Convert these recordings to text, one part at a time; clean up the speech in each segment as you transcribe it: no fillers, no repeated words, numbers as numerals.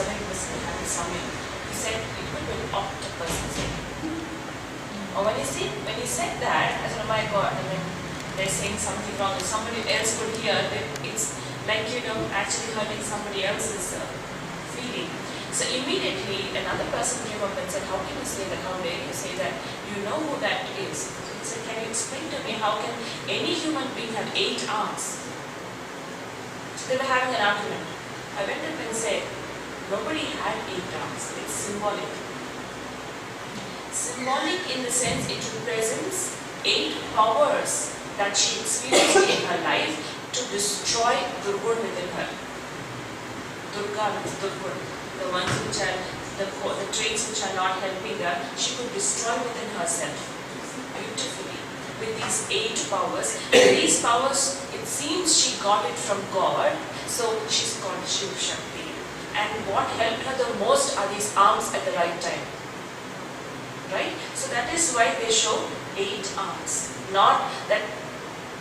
70% happy summing. He said it would be an octopus. Or when he said that, I said, oh my God, I mean, they're saying something wrong. If somebody else could hear, it's like, actually hurting somebody else's feeling. So immediately another person came up and said, how can you say that? How dare you say that? You know who that is? He said, can you explain to me how can any human being have 8 arms? So they were having an argument. I went up and said, nobody had 8 arms. It's symbolic. Symbolic in the sense it represents 8 powers that she experienced in her life to destroy Durgun within her. Durga means Durgun. The ones which are, the traits which are not helping her, she could destroy within herself beautifully with these 8 powers. And these powers, it seems she got it from God, so she's called Shiv Shakti. And what helped her the most are these arms at the right time. Right? So that is why they show 8 arms. Not that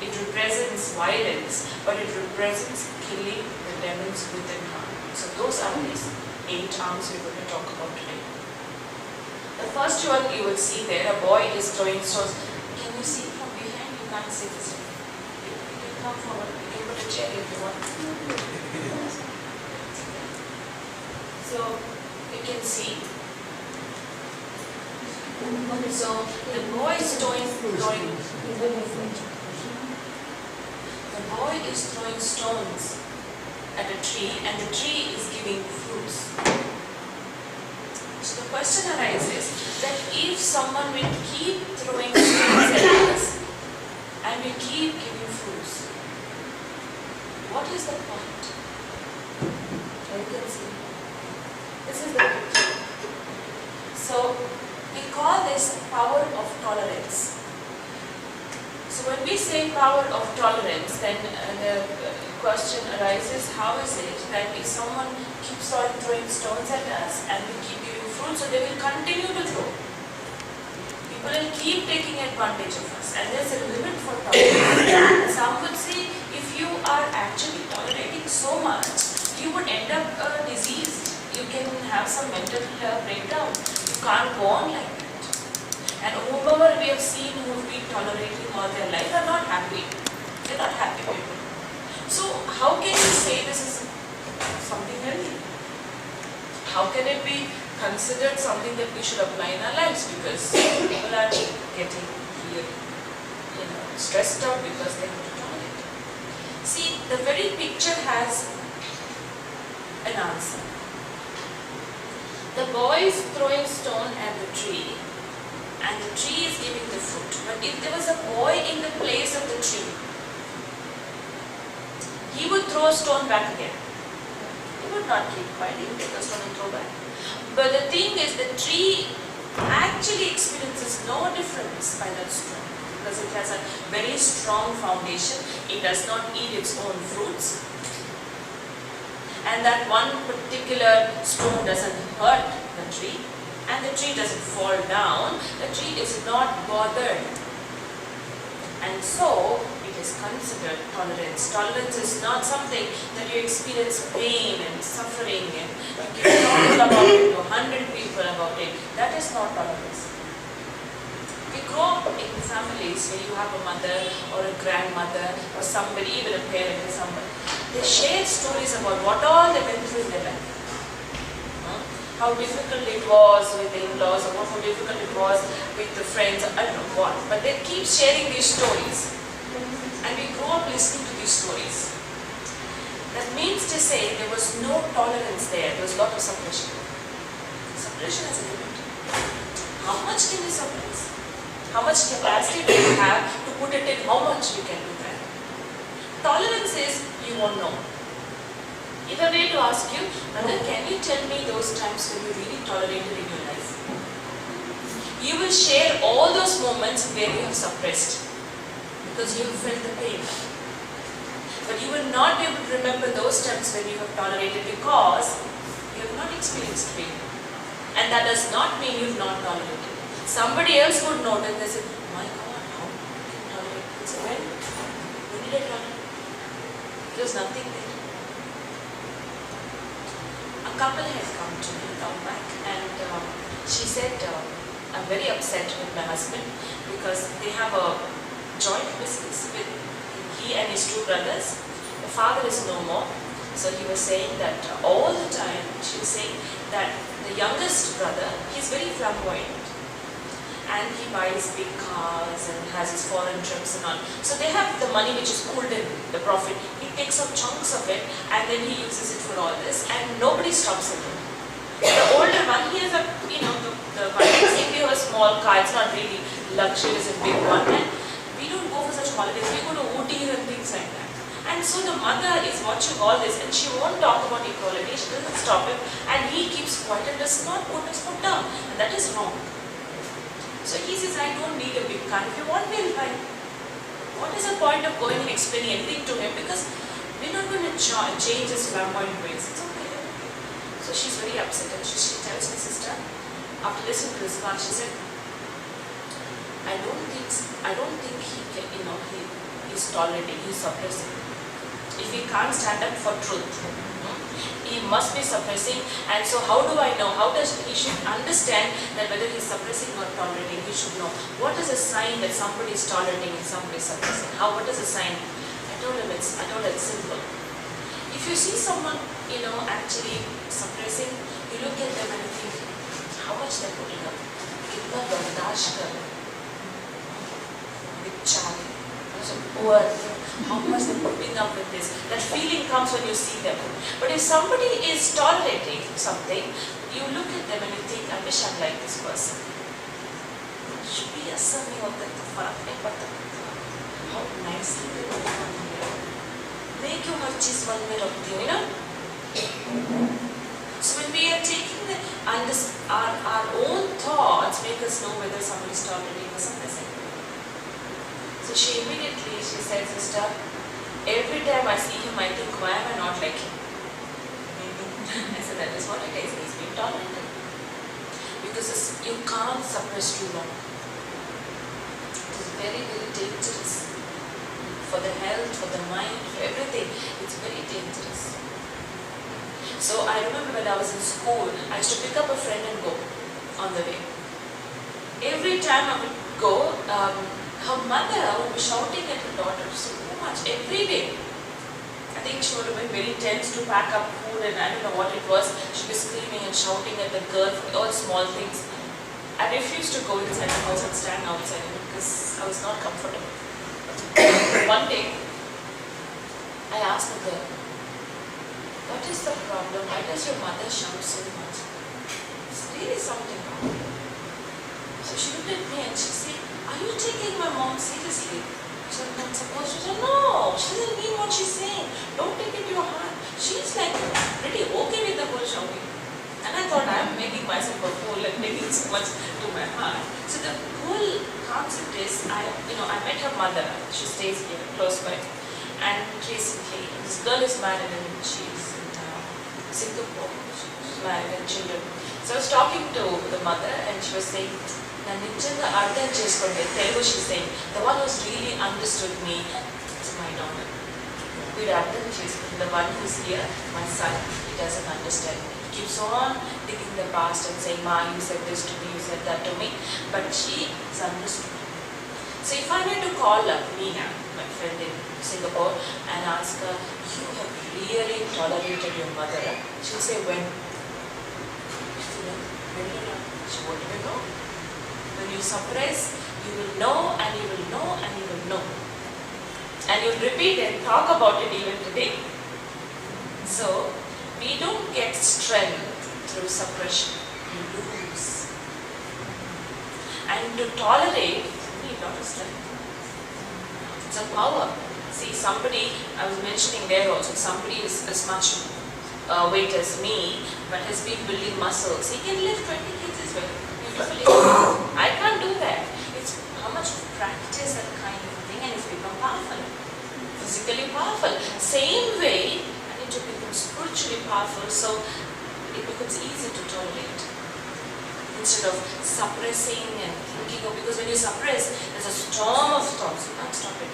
it represents violence, but it represents killing the demons within her. So those are these 8 arms we're going to talk about today. The first one you will see there, a boy is throwing stones. Can you see from behind? You can't see this. You can come forward. You can put a chair if you want. So you can see. So the boy is throwing stones at a tree, and the tree is giving fruits. So the question arises that if someone will keep throwing stones at us and we keep giving fruits, what is the point? You can see. This is the picture. So we call this power of tolerance. So when we say power of tolerance, then the question arises, how is it that if someone keeps on throwing stones at us and we keep giving fruit, so they will continue to throw. People will keep taking advantage of us, and there's a limit for tolerance. Some would say, if you are actually tolerating so much, you would end up diseased. You can have some mental breakdown. You can't go on like that. And whomever we have seen who have been tolerating all their life are not happy. They're not happy people. So how can you say this is something healthy? How can it be considered something that we should apply in our lives? Because people are getting really, stressed out because they have to tolerate. See, the very picture has an answer. The boy is throwing stone at the tree, and the tree is giving the fruit. But if there was a boy in the place of the tree, he would throw a stone back again. He would not keep quiet, he would take a stone and throw back. But the thing is, the tree actually experiences no difference by that stone, because it has a very strong foundation. It does not eat its own fruits. And that one particular stone doesn't hurt the tree, and the tree doesn't fall down. The tree is not bothered. And so, it is considered tolerance. Tolerance is not something that you experience pain and suffering and you can talk about it to 100 people about it. That is not tolerance. We grow up in families where you have a mother or a grandmother or somebody, even a parent or somebody. They share stories about what all they went through in their life. How difficult it was with the in-laws, or how difficult it was with the friends, I don't know what. But they keep sharing these stories. And we grow up listening to these stories. That means to say there was no tolerance there. There was a lot of suppression. Suppression is a limit. How much can you suppress? How much capacity do you have to put it in? How much you can do that? Tolerance is, you won't know. If I were to ask you, Nanda, can you tell me those times when you really tolerated in your life? You will share all those moments where you have suppressed, because you have felt the pain. But you will not be able to remember those times when you have tolerated, because you have not experienced pain. And that does not mean you have not tolerated. Somebody else would note and they say, my God, how can you tolerate? It's a when did I tolerate? There was nothing there. A couple had come to me long back, and she said, I'm very upset with my husband because they have a joint business with he and his two brothers. The father is no more. So he was saying that all the time, she was saying that the youngest brother, he's very flamboyant. And he buys big cars and has his foreign trips and all. So they have the money which is pooled in, the profit. He takes up chunks of it and then he uses it for all this and nobody stops him. The older one, he has a, the one saying we have a small car, it's not really luxurious and big one. And we don't go for such holidays, we go to Ooty and things like that. And so the mother is watching all this and she won't talk about equality, she doesn't stop him and he keeps quiet and does not put his foot down. And that is wrong. So he says, I don't need a big car. If you want me, I'll buy. What is the point of going and explaining anything to him? Because we're not going to change his flamboyant ways. It's okay. So she's very upset and she tells my sister, after listening to this part, she said, I don't think he can, he is tolerating, he is suppressing. If he can't stand up for truth, he must be suppressing. And so how do I know? He should understand that whether he's suppressing or tolerating, he should know. What is a sign that somebody is tolerating and somebody is suppressing? What is a sign? I told him it's simple. If you see someone, actually suppressing, you look at them and you think, how much they're putting up? Kitna bardash kar rahe. Bichare. Poor. How much they're putting up with this. That feeling comes when you see them. But if somebody is tolerating something, you look at them and you think, I wish I'm like this person. Should be a something of that how nicely they look on here. Make you hard cheese one way of the, So when we are taking our own thoughts make us know whether somebody is tolerating or suppressing. So she said, sister, every time I see him, I think, why am I not like him? I said, that is what it is. He's being tolerated. Because you can't suppress too long. It is very, very dangerous. For the health, for the mind, for everything. It's very dangerous. So I remember when I was in school, I used to pick up a friend and go on the way. Every time I would go, her mother would be shouting at her daughter so much, every day. I think she would have been very tense to pack up food and I don't know what it was. She was screaming and shouting at the girl for all small things. I refused to go inside the house and stand outside because I was not comfortable. One day, I asked the girl, what is the problem? Why does your mother shout so much? It's really something wrong. So she looked at me and she said, are you taking my mom seriously? I said, I'm not supposed to. She said, no, she doesn't mean what she's saying. Don't take it to your heart. She's like pretty okay with the whole shouting. And I thought I'm making myself a fool and taking so much to my heart. So the whole concept is, I met her mother. She stays here, close by. And recently, this girl is married and she's in Singapore. She's married and children. So I was talking to the mother and she was saying, Telugu she's saying, the one who's really understood me is my daughter. The one who's here, my son, he doesn't understand me. He keeps on digging the past and saying, Ma, you said this to me, you said that to me. But she is understood. So if I were to call up Meena, my friend in Singapore, and ask her, you have really tolerated your mother, she'll say, when? She'll say, when? She won't even know. When you suppress, you will know and you will know and you will know. And you'll repeat and talk about it even today. So, we don't get strength through suppression. We lose. And to tolerate, you need a lot of strength. It's a power. See, somebody, I was mentioning there also, somebody is as much weight as me, but has been building muscles. He can lift 20 kids as well. I can't do that. It's how much practice that kind of thing and it's become powerful. Physically powerful. Same way, I need to become spiritually powerful so it becomes easy to tolerate. Instead of suppressing and thinking of, because when you suppress, there's a storm of thoughts. You can't stop it.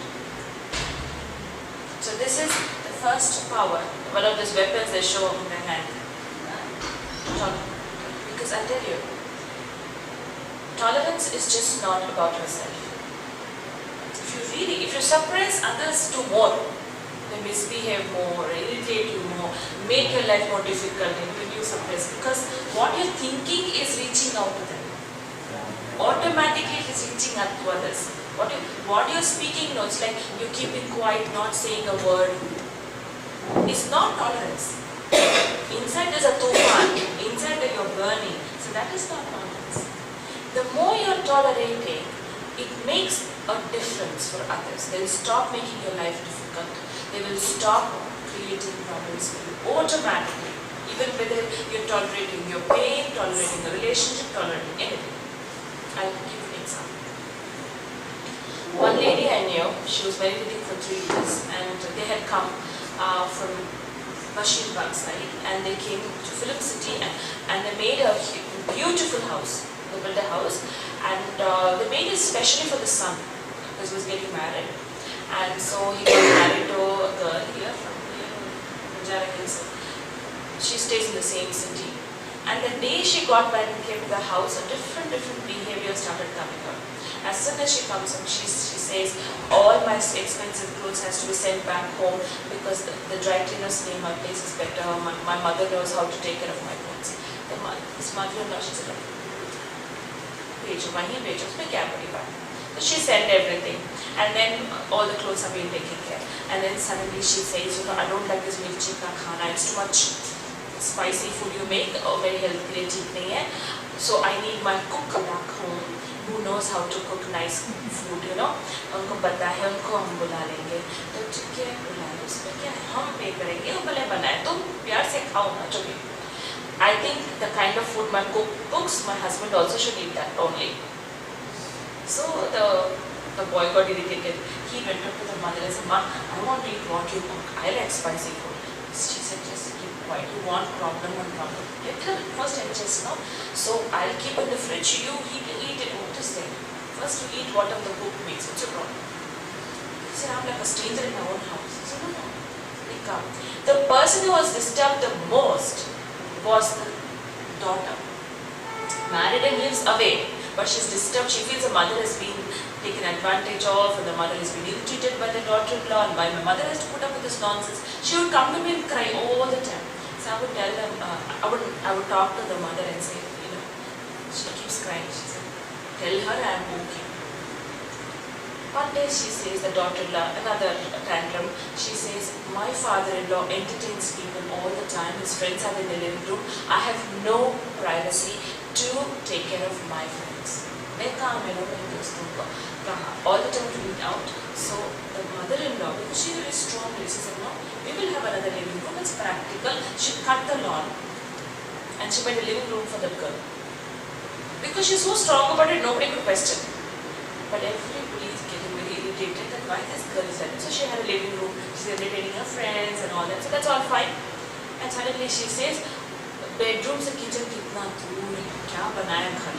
So this is the first power. One of these weapons they show in their hand. Because I'll tell you, tolerance is just not about yourself. If you suppress others to more, they misbehave more, irritate you more, make your life more difficult, and when you suppress, because what you're thinking is reaching out to them. Automatically it is reaching out to others. What you're speaking, it's like you're keeping quiet, not saying a word. It's not tolerance. Inside there's a tufan, inside that you're burning. So that is not tolerance. The more you're tolerating, it makes a difference for others. They will stop making your life difficult. They will stop creating problems for you automatically. Even whether you're tolerating your pain, tolerating a relationship, tolerating anything. I'll give you an example. One lady I knew, she was meditating for 3 years, and they had come from Machine Park side, and they came to Film City, and they made a beautiful house. They built a house, and they made it especially for the son, because he was getting married. And so he got married to a girl here from Punjara Hills. She stays in the same city. And the day she got married and came to the house, a different behavior started coming out. As soon as she comes home, she says, all my expensive clothes has to be sent back home because the dry cleaners say my place is better. My mother knows how to take care of my clothes. His mother-in-law, she said, so she sent everything, and then all the clothes have been taken care. And then suddenly she says, I don't like this mirchi ka khana, it's too much spicy food you make, very healthy, so I need my cook back home who knows how to cook nice food, उनको पता है, उनको हम बुला लेंगे. तो ठीक है, बुलाए, उसमें क्या है, हम पे करेंगे, वो भले बनाए, तुम प्यार से खाओ ना, जो भी. I think the kind of food my cook cooks, my husband also should eat that only. So the boy got irritated. He went up to the mother and said, Ma, I want to eat what you cook. I like spicy food. She said, just keep quiet. You want problem on problem. Let her first adjust, no? So I'll keep in the fridge. You eat it. What is there? First you eat whatever the cook makes. What's your problem? He said, I'm like a stranger in my own house. He said, no. They come. The person who was disturbed the most was the daughter. Married and lives away. But she's disturbed. She feels the mother has been taken advantage of, and the mother has been ill-treated by the daughter-in-law, and my mother has to put up with this nonsense. She would come to me and cry all the time. So I would tell them, I would talk to the mother and say, she keeps crying. She said, tell her I am okay. One day she says, the daughter-in-law, another tantrum, she says, my father-in-law entertains people all the time. His friends are in the living room. I have no privacy to take care of my friends. All the time to eat out. So the mother-in-law, because she is very strong, she said, no, we will have another living room. It's practical. She cut the lawn and she made a living room for the girl. Because she's so strong about it, nobody could question. But everybody is getting very irritated that why this girl is like that. So she had a living room, she's entertaining her friends and all that. So that's all fine. And suddenly she says, bedroom से kitchen कितना दूर है, क्या बनाया घर?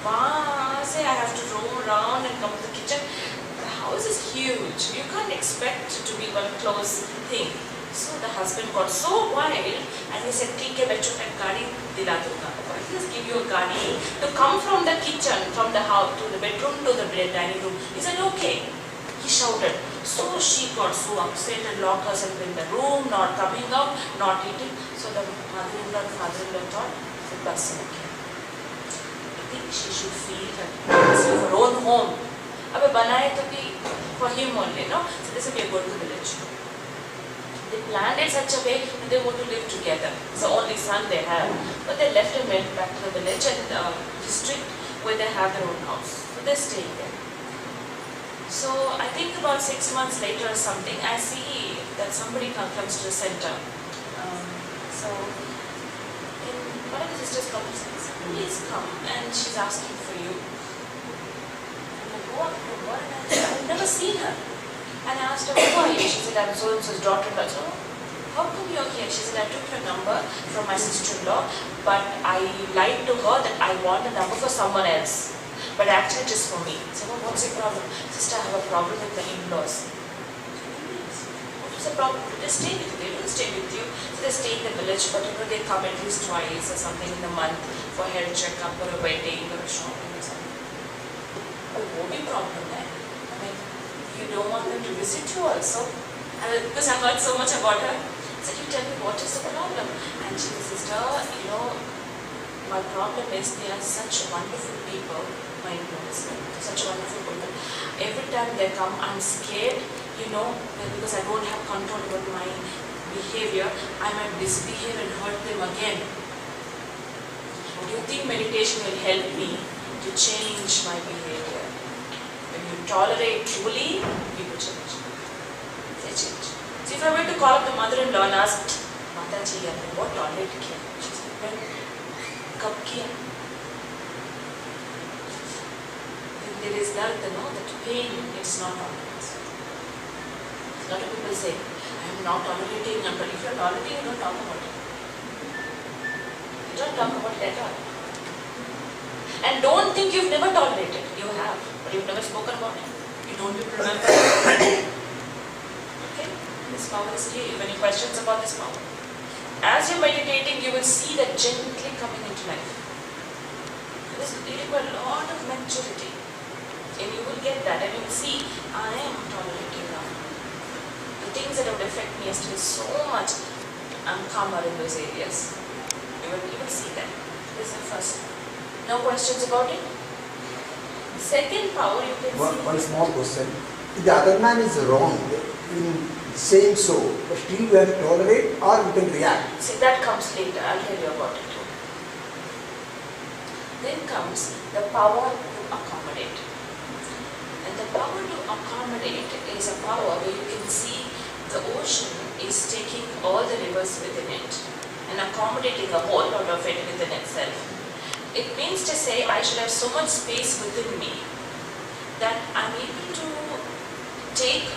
वहाँ से I have to roam around and come to the kitchen. The house is huge. You can't expect it to be one close thing. So the husband got so wild and he said, ठीक है बच्चों मैं गाड़ी दिला दूँगा. I'll just give you a गाड़ी to come from the kitchen, from the house to the bedroom to the dining room. He said, okay. He shouted. So she got so upset and locked herself in the room, not coming out, not eating. So the mother-in-law and father-in-law thought, that's okay. I think she should feel that this is her own home. Abhi banaye to be for him only, no? So this is we are going to the village. They planned it such a way that they want to live together. It's the only son they have. But they left and went back to the village and district where they have their own house. So they're staying there. So I think about 6 months later or something, I see that somebody comes to the center. So one of the sisters comes and says, please come, and she's asking for you. I'm like, what? I've never seen her. And I asked her, who are you? She said, I'm so-and-so's daughter-in-law. So, how come you're here? She said, I took your number from my sister-in-law, but I lied to her that I want a number for someone else. But actually it is for me. So, what's your problem? Sister, I have a problem with the in-laws. What is It's a problem. They stay with you. They don't stay with you. So they stay in the village, but they come at least twice or something in a month for health checkup or a wedding or a shopping or something. But what be problem there? I mean, you don't want them to visit you also. And because I've heard so much about her, so you tell me what is the problem? And she said, sister, my problem is they are such wonderful people, my in-laws, such wonderful people. Every time they come, I'm scared, because I don't have control over my behavior, I might misbehave and hurt them again. Do you think meditation will help me to change my behavior? When you tolerate truly, people change. They change. So if I were to call up the mother-in-law and ask, Mataji, what tolerate kiya? She said, well, kab kiya? When there is dard, that pain, it's not tolerance. A lot of people say, I am not tolerating, but if you are tolerating, you don't talk about it. You don't talk about it at all. And don't think you've never tolerated. You have, but you've never spoken about it. You don't even remember. Okay? This power is here. If any questions about this power? As you're meditating, you will see that gently coming into life. You require a lot of maturity. And you will get that. And you will see, I am tolerating now. The things that would affect me yesterday so much, I'm calmer in those areas. You will see that. This is the first one. No questions about it? Second power, you can see. One small question. If the other man is wrong in saying so, but still you have to tolerate or you can react. See, that comes later. I'll tell you about it too. Then comes the power to accommodate. And the power to accommodate is a power where you can see the ocean is taking all the rivers within it and accommodating a whole lot of it within itself. It means to say I should have so much space within me that I'm able to take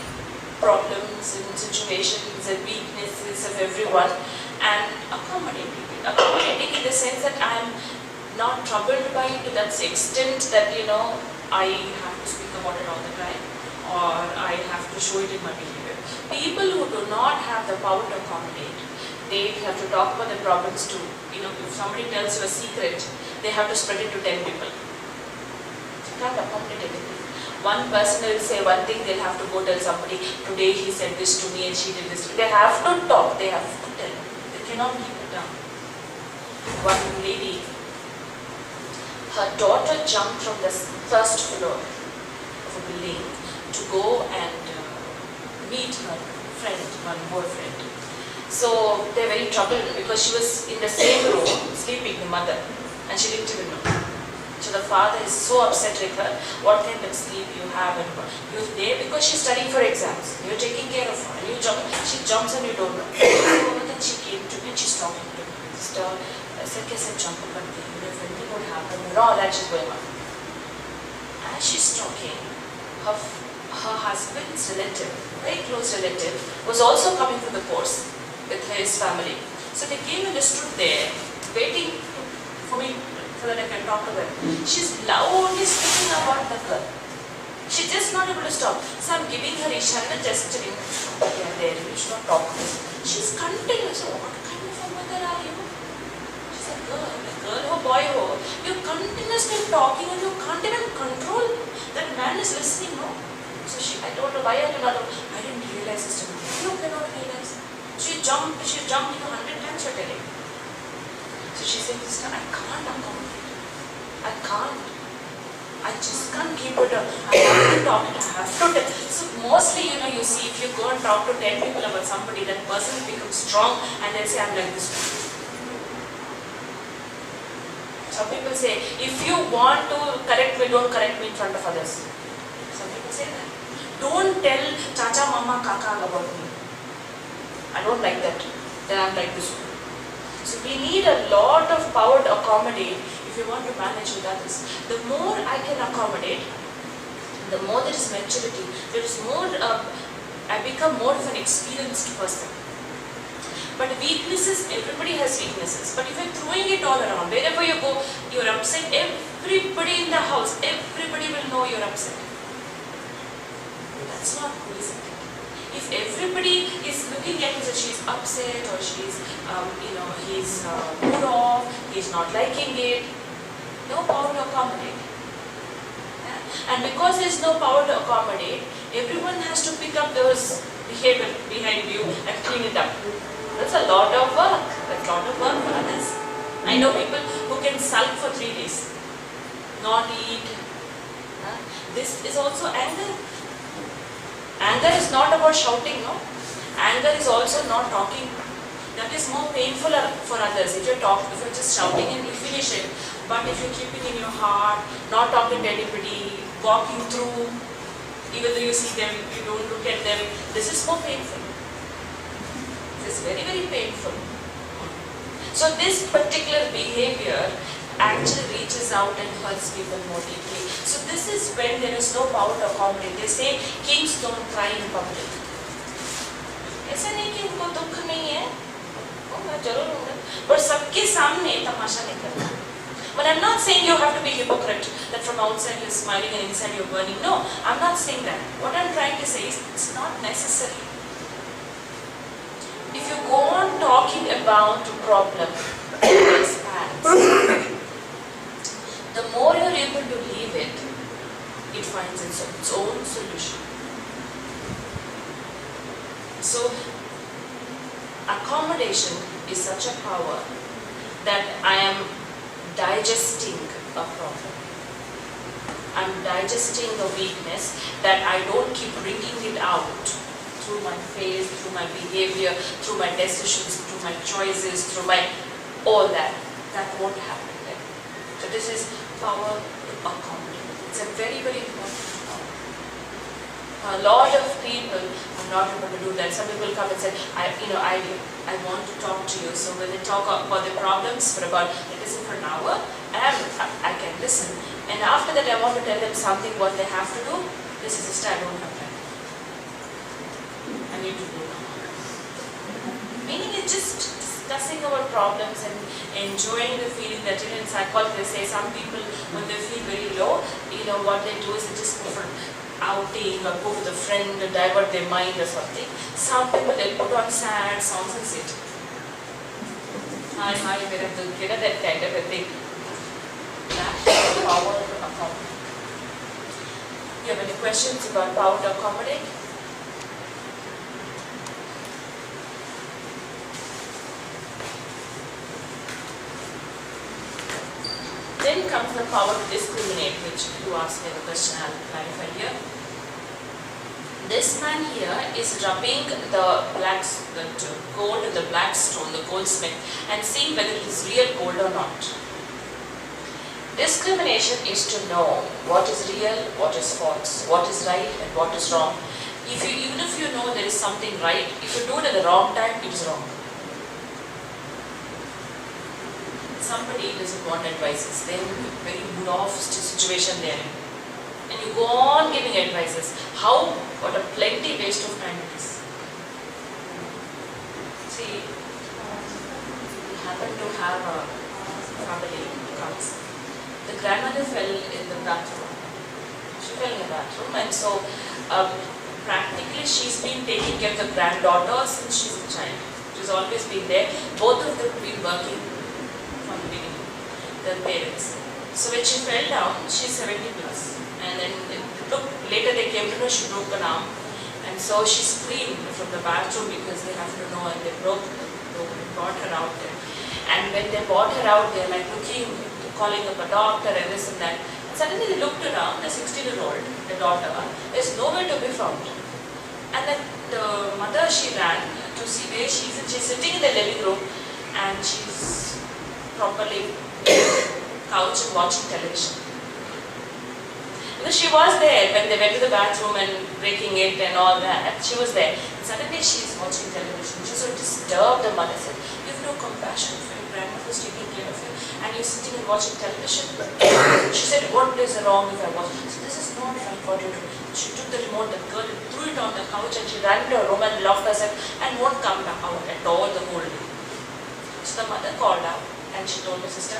problems and situations and weaknesses of everyone and accommodate it. Accommodating in the sense that I'm not troubled by it to that extent that, I have to speak about it all the time or I have to show it in my behavior. People who do not have the power to accommodate, they have to talk about the problems too. If somebody tells you a secret, they have to spread it to 10 people. You can't accommodate everything. One person will say one thing, they'll have to go tell somebody, today he said this to me and she did this to me. They have to talk, they have to tell. They cannot keep it down. One lady, her daughter jumped from the first floor of a building to go and meet her friend, one boyfriend. So they're very troubled because she was in the same room sleeping, the mother, and she didn't even know. So the father is so upset with her. What kind of sleep you have? And you're there because she's studying for exams. You're taking care of her. And she jumps and you don't know. So then she came to me and she's talking to me. Sister, I said, "Kaise jump up and if anything would happen?" And all that she's going on. As she's talking, her husband's relative, very close relative, was also coming for the course with his family. So they came and they stood there, waiting for me so that I can talk to them. She's loudly speaking about the girl. She's just not able to stop. So I'm giving her ishara, just telling her, yeah, there, you should not talk. She's continuous. What kind of a mother are you? She's a girl or boy or you're continuously talking and you can't even control. That man is listening, no? So I told her, why are you not? I didn't realize this. You cannot realize. She jumped 100 times you're telling. So she said, sister, I can't accommodate. I can't. I just can't keep it up. I have to talk it. I have to tell. So mostly, you see, if you go and talk to 10 people about somebody, that person becomes strong and they'll say, I'm like this. Some people say, if you want to correct me, don't correct me in front of others. Some people say that. Don't tell Chacha, Mama, Kaka about me. I don't like that. Then I'm like this one. So we need a lot of power to accommodate if you want to manage with others. The more I can accommodate, the more there is maturity. There is more, I become more of an experienced person. But weaknesses, everybody has weaknesses. But if you're throwing it all around, wherever you go, you're upset. Everybody in the house, everybody will know you're upset. That's not cool, isn't it? If everybody is looking at her that she's upset or she's, he's put off, he's not liking it, no power to accommodate. Yeah? And because there's no power to accommodate, everyone has to pick up those behavior behind you and clean it up. That's a lot of work. That's a lot of work for others. I know people who can sulk for 3 days, not eat. This is also anger. Anger is not about shouting, no. Anger is also not talking. That is more painful for others. If you're just shouting and you finish it, but if you're keeping in your heart, not talking to anybody, walking through, even though you see them, you don't look at them, this is more painful. This is very, very painful. So this particular behavior actually reaches out and hurts people more deeply. So this is when there is no power to accommodate. They say kings don't cry in public. ऐसा नहीं कि उनको दुख नहीं है, मैं जरूर हूँ, पर सबके सामने तमाशा नहीं करना. But I'm not saying you have to be hypocrite, that from outside you're smiling and inside you're burning. No, I'm not saying that. What I'm trying to say is it's not necessary. If you go on talking about a problem, it expands. The more you're able to leave it, it finds its own solution. So, accommodation is such a power that I am digesting a problem. I'm digesting a weakness that I don't keep bringing it out through my face, through my behavior, through my decisions, through my choices, through my all that. That won't happen then. So this is power to accommodate. It's a very, very important power. A lot of people are not able to do that. Some people come and say, I want to talk to you. So when they talk about their problems for about, listen for an hour, I can listen. And after that I want to tell them something what they have to do. This is just I don't have time. I need to do now. Meaning it's just discussing our problems and enjoying the feeling that in psychology they say some people when they feel very low, what they do is they just go for outing or go with a friend to divert their mind or something. Some people they put on sad songs and sit. Hi, that kind of a thing. That's the power to accommodate. You have any questions about power to accommodate? Then comes the power to discriminate, which you asked me the question, I'll clarify here. This man here is rubbing the gold in the black stone, the goldsmith, and seeing whether it is real gold or not. Discrimination is to know what is real, what is false, what is right and what is wrong. Even if you know there is something right, if you do it at the wrong time, it is wrong. Somebody doesn't want advices, they're in a very mood off situation they're in. And you go on giving advices. What a plenty waste of time it is. See, we happen to have a family who comes. The grandmother fell in the bathroom. She fell in the bathroom, and so practically she's been taking care of the granddaughter since she's a child. She's always been there. Both of them have been working from the beginning, the parents. So when she fell down, she's 70 plus. And then later they came to know she broke an arm. And so she screamed from the bathroom because they have to know, and they brought her out there. And when they brought her out, they're like looking, calling up a doctor and this and that. And suddenly they looked around, the 16-year-old, the daughter, is nowhere to be found. And then the mother, she ran to see where she is. She's sitting in the living room and she's properly couch and watching television. Because she was there when they went to the bathroom and breaking it and all that. She was there. And suddenly she's watching television. She so disturbed. The mother said, "You have no compassion for your grandma who's taking care of you, and you're sitting and watching television." She said, "What is wrong if I watch?" So this is not right for you to do. She took the remote, the girl, threw it on the couch, and she ran to her room and locked herself and won't come back out at all the whole day. So the mother called out and she told her sister,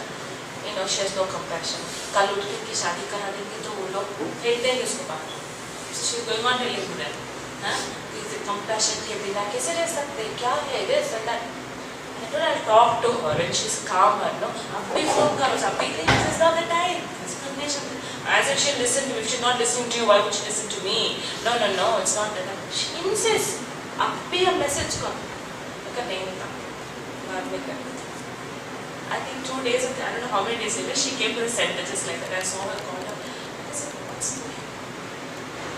she has no compassion. कल उठ के की शादी करा देंगे तो वो लोग फेंक देंगे उसको बाहर. So she was going on telling to them, compassion के बिना कैसे रह सकते? क्या है this and that? And then I'll talk to her and she's calmer. No, अभी phone करो, अभी this is not the time. Explanation. As if she'll listen to me. If she's not listening to you, why would she listen to me? No, it's not that. She insists. अभी a message करो. मैं नहीं था. बाद में कर. I think 2 days, I don't know how many days later, she came to the center just like that. I saw her call her. I said, what's doing?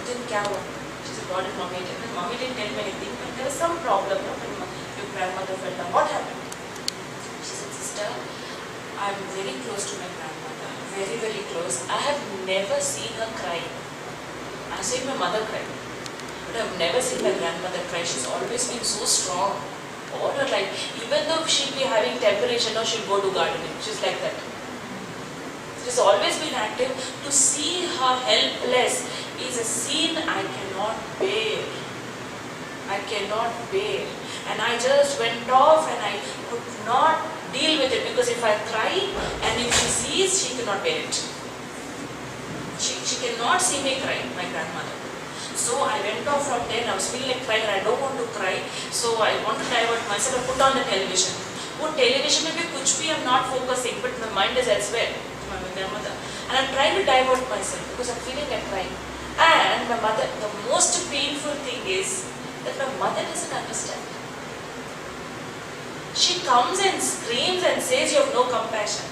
Then क्या हुआ? She said, God and mommy did. And mommy didn't tell me anything, but there was some problem. No? When your grandmother fell down. What happened? She said, sister, I'm very close to my grandmother. Very, very close. I have never seen her cry. I've seen my mother cry. But I've never seen my grandmother cry. She's always been so strong. All her life, even though she'll be having temperature, now she'll go to gardening. She's like that. She's always been active. To see her helpless is a scene I cannot bear. I cannot bear. And I just went off and I could not deal with it because if I cry and if she sees, she cannot bear it. She cannot see me cry, my grandmother. So I went off from there and I was feeling like crying and I don't want to cry. So I want to divert myself and put on the television. वो television में भी कुछ भी I'm not focusing, but my mind is elsewhere. My grandmother. And I'm trying to divert myself because I'm feeling like crying. And my mother, the most painful thing is that my mother doesn't understand. She comes and screams and says you have no compassion.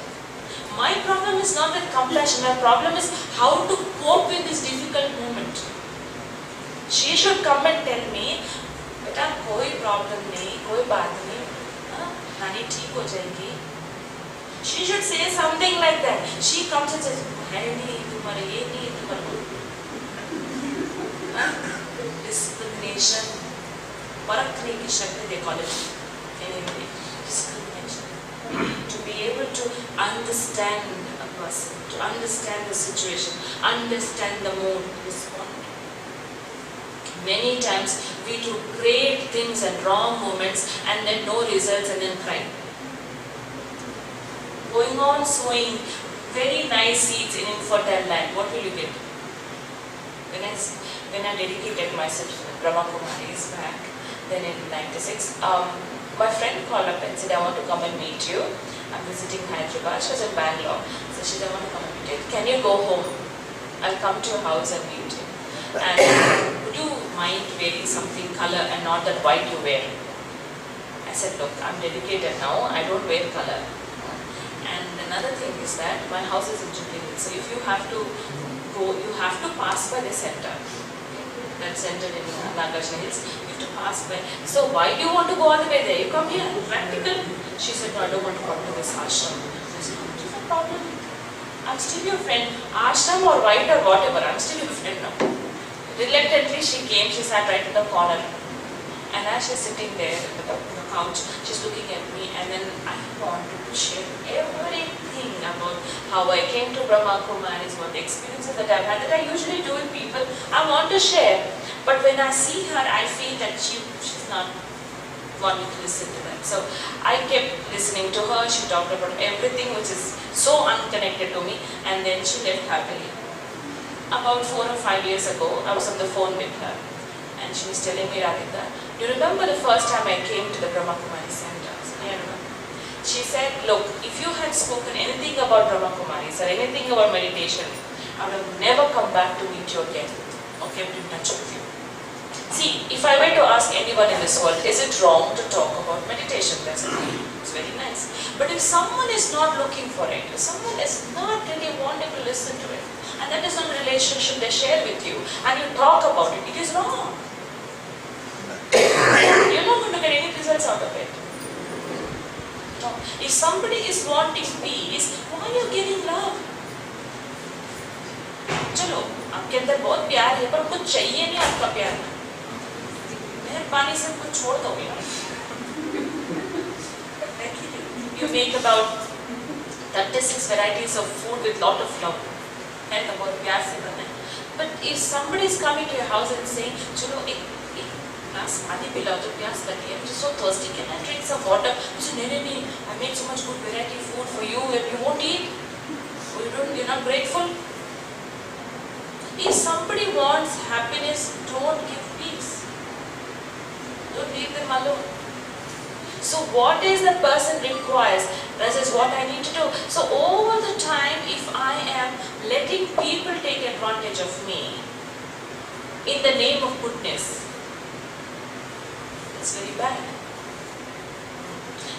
My problem is not that compassion, my problem is how to cope with this difficult moment. She should come and tell me, बेटा कोई problem नहीं, कोई बात नहीं, नानी ठीक हो जाएगी. She should say something like that. She comes and says, है नहीं, तुम्हारे ये नहीं, तुम्हारे discrimination, परखने की शक्ति they call it. Anyway, discrimination. To be able to understand a person, to understand the situation, understand the mood, respond. Many times we do great things at wrong moments and then no results and then cry. Going on sowing very nice seeds in infertile land, what will you get? When I dedicated myself to the Brahma Kumaris back then in 96, my friend called up and said, I want to come and meet you. I'm visiting Hyderabad. She was in Bangalore. So she said, I want to come and meet you. Can you go home? I'll come to your house and meet you. And would you mind wearing something color and not that white you wear? I said, look, I'm dedicated now, I don't wear color. And another thing is that my house is in Jubilee, so if you have to go, you have to pass by the center. That center in Nagarjuna Hills, you have to pass by. So why do you want to go all the way there? You come here, practical. She said, no, I don't want to come to this ashram. I said, what is the problem? I'm still your friend. Ashram or white or whatever, I'm still your friend now. Reluctantly she came, she sat right in the corner. And as she's sitting there on the couch, she's looking at me and then I wanted to share everything about how I came to Brahma Kumaris, what the experiences that I've had that I usually do with people. I want to share. But when I see her, I feel that she's not wanting to listen to that. So I kept listening to her. She talked about everything which is so unconnected to me and then she left happily. About 4 or 5 years ago, I was on the phone with her and she was telling me, Radhika, do you remember the first time I came to the Brahma Kumaris center? I remember. She said, look, if you had spoken anything about Brahma Kumaris or anything about meditation, I would have never come back to meet you again or kept in touch with you. See, if I were to ask anyone in this world, is it wrong to talk about meditation? That's okay. It's very nice. But if someone is not looking for it, if someone is not really wanting to listen to it, and that is not a relationship they share with you, and you talk about it, it is wrong. You're not going to get any results out of it. No. If somebody is wanting peace, why are you giving love? चलो, आपके अंदर बहुत प्यार है, पर कुछ चाहिए नहीं आपका प्यार. मेहरबानी से कुछ छोड़ दोगे ना. You make about 36 varieties of food with lot of love. है तो बहुत प्यार से बनाए. But if somebody is coming to your house and saying, चलो एक glass पानी पिलाओ तो प्यास लगी है, I'm just so thirsty, can I drink some water? You say, नहीं, I made so much good variety food for you and you won't eat. You're not grateful. If somebody wants happiness, don't give peace. Don't leave them alone. So what is the person requires? This is what I need to do. So over the time, if I am letting people take advantage of me in the name of goodness, it's very bad.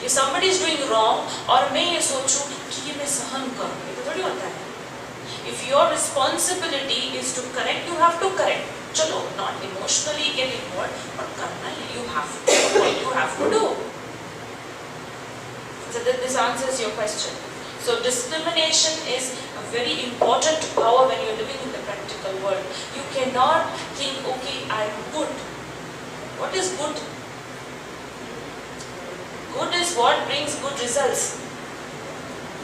If somebody is doing wrong, और मैं ये सोचूं कि ये मैं सहन करूँ, ये तो थोड़ी होता है. If your responsibility is to correct, you have to correct. चलो, not emotionally get involved, but करना है. You have to do what you have to do. So this answers your question. So discrimination is a very important power when you are living in the practical world. You cannot think, okay, I am good. What is good? Good is what brings good results.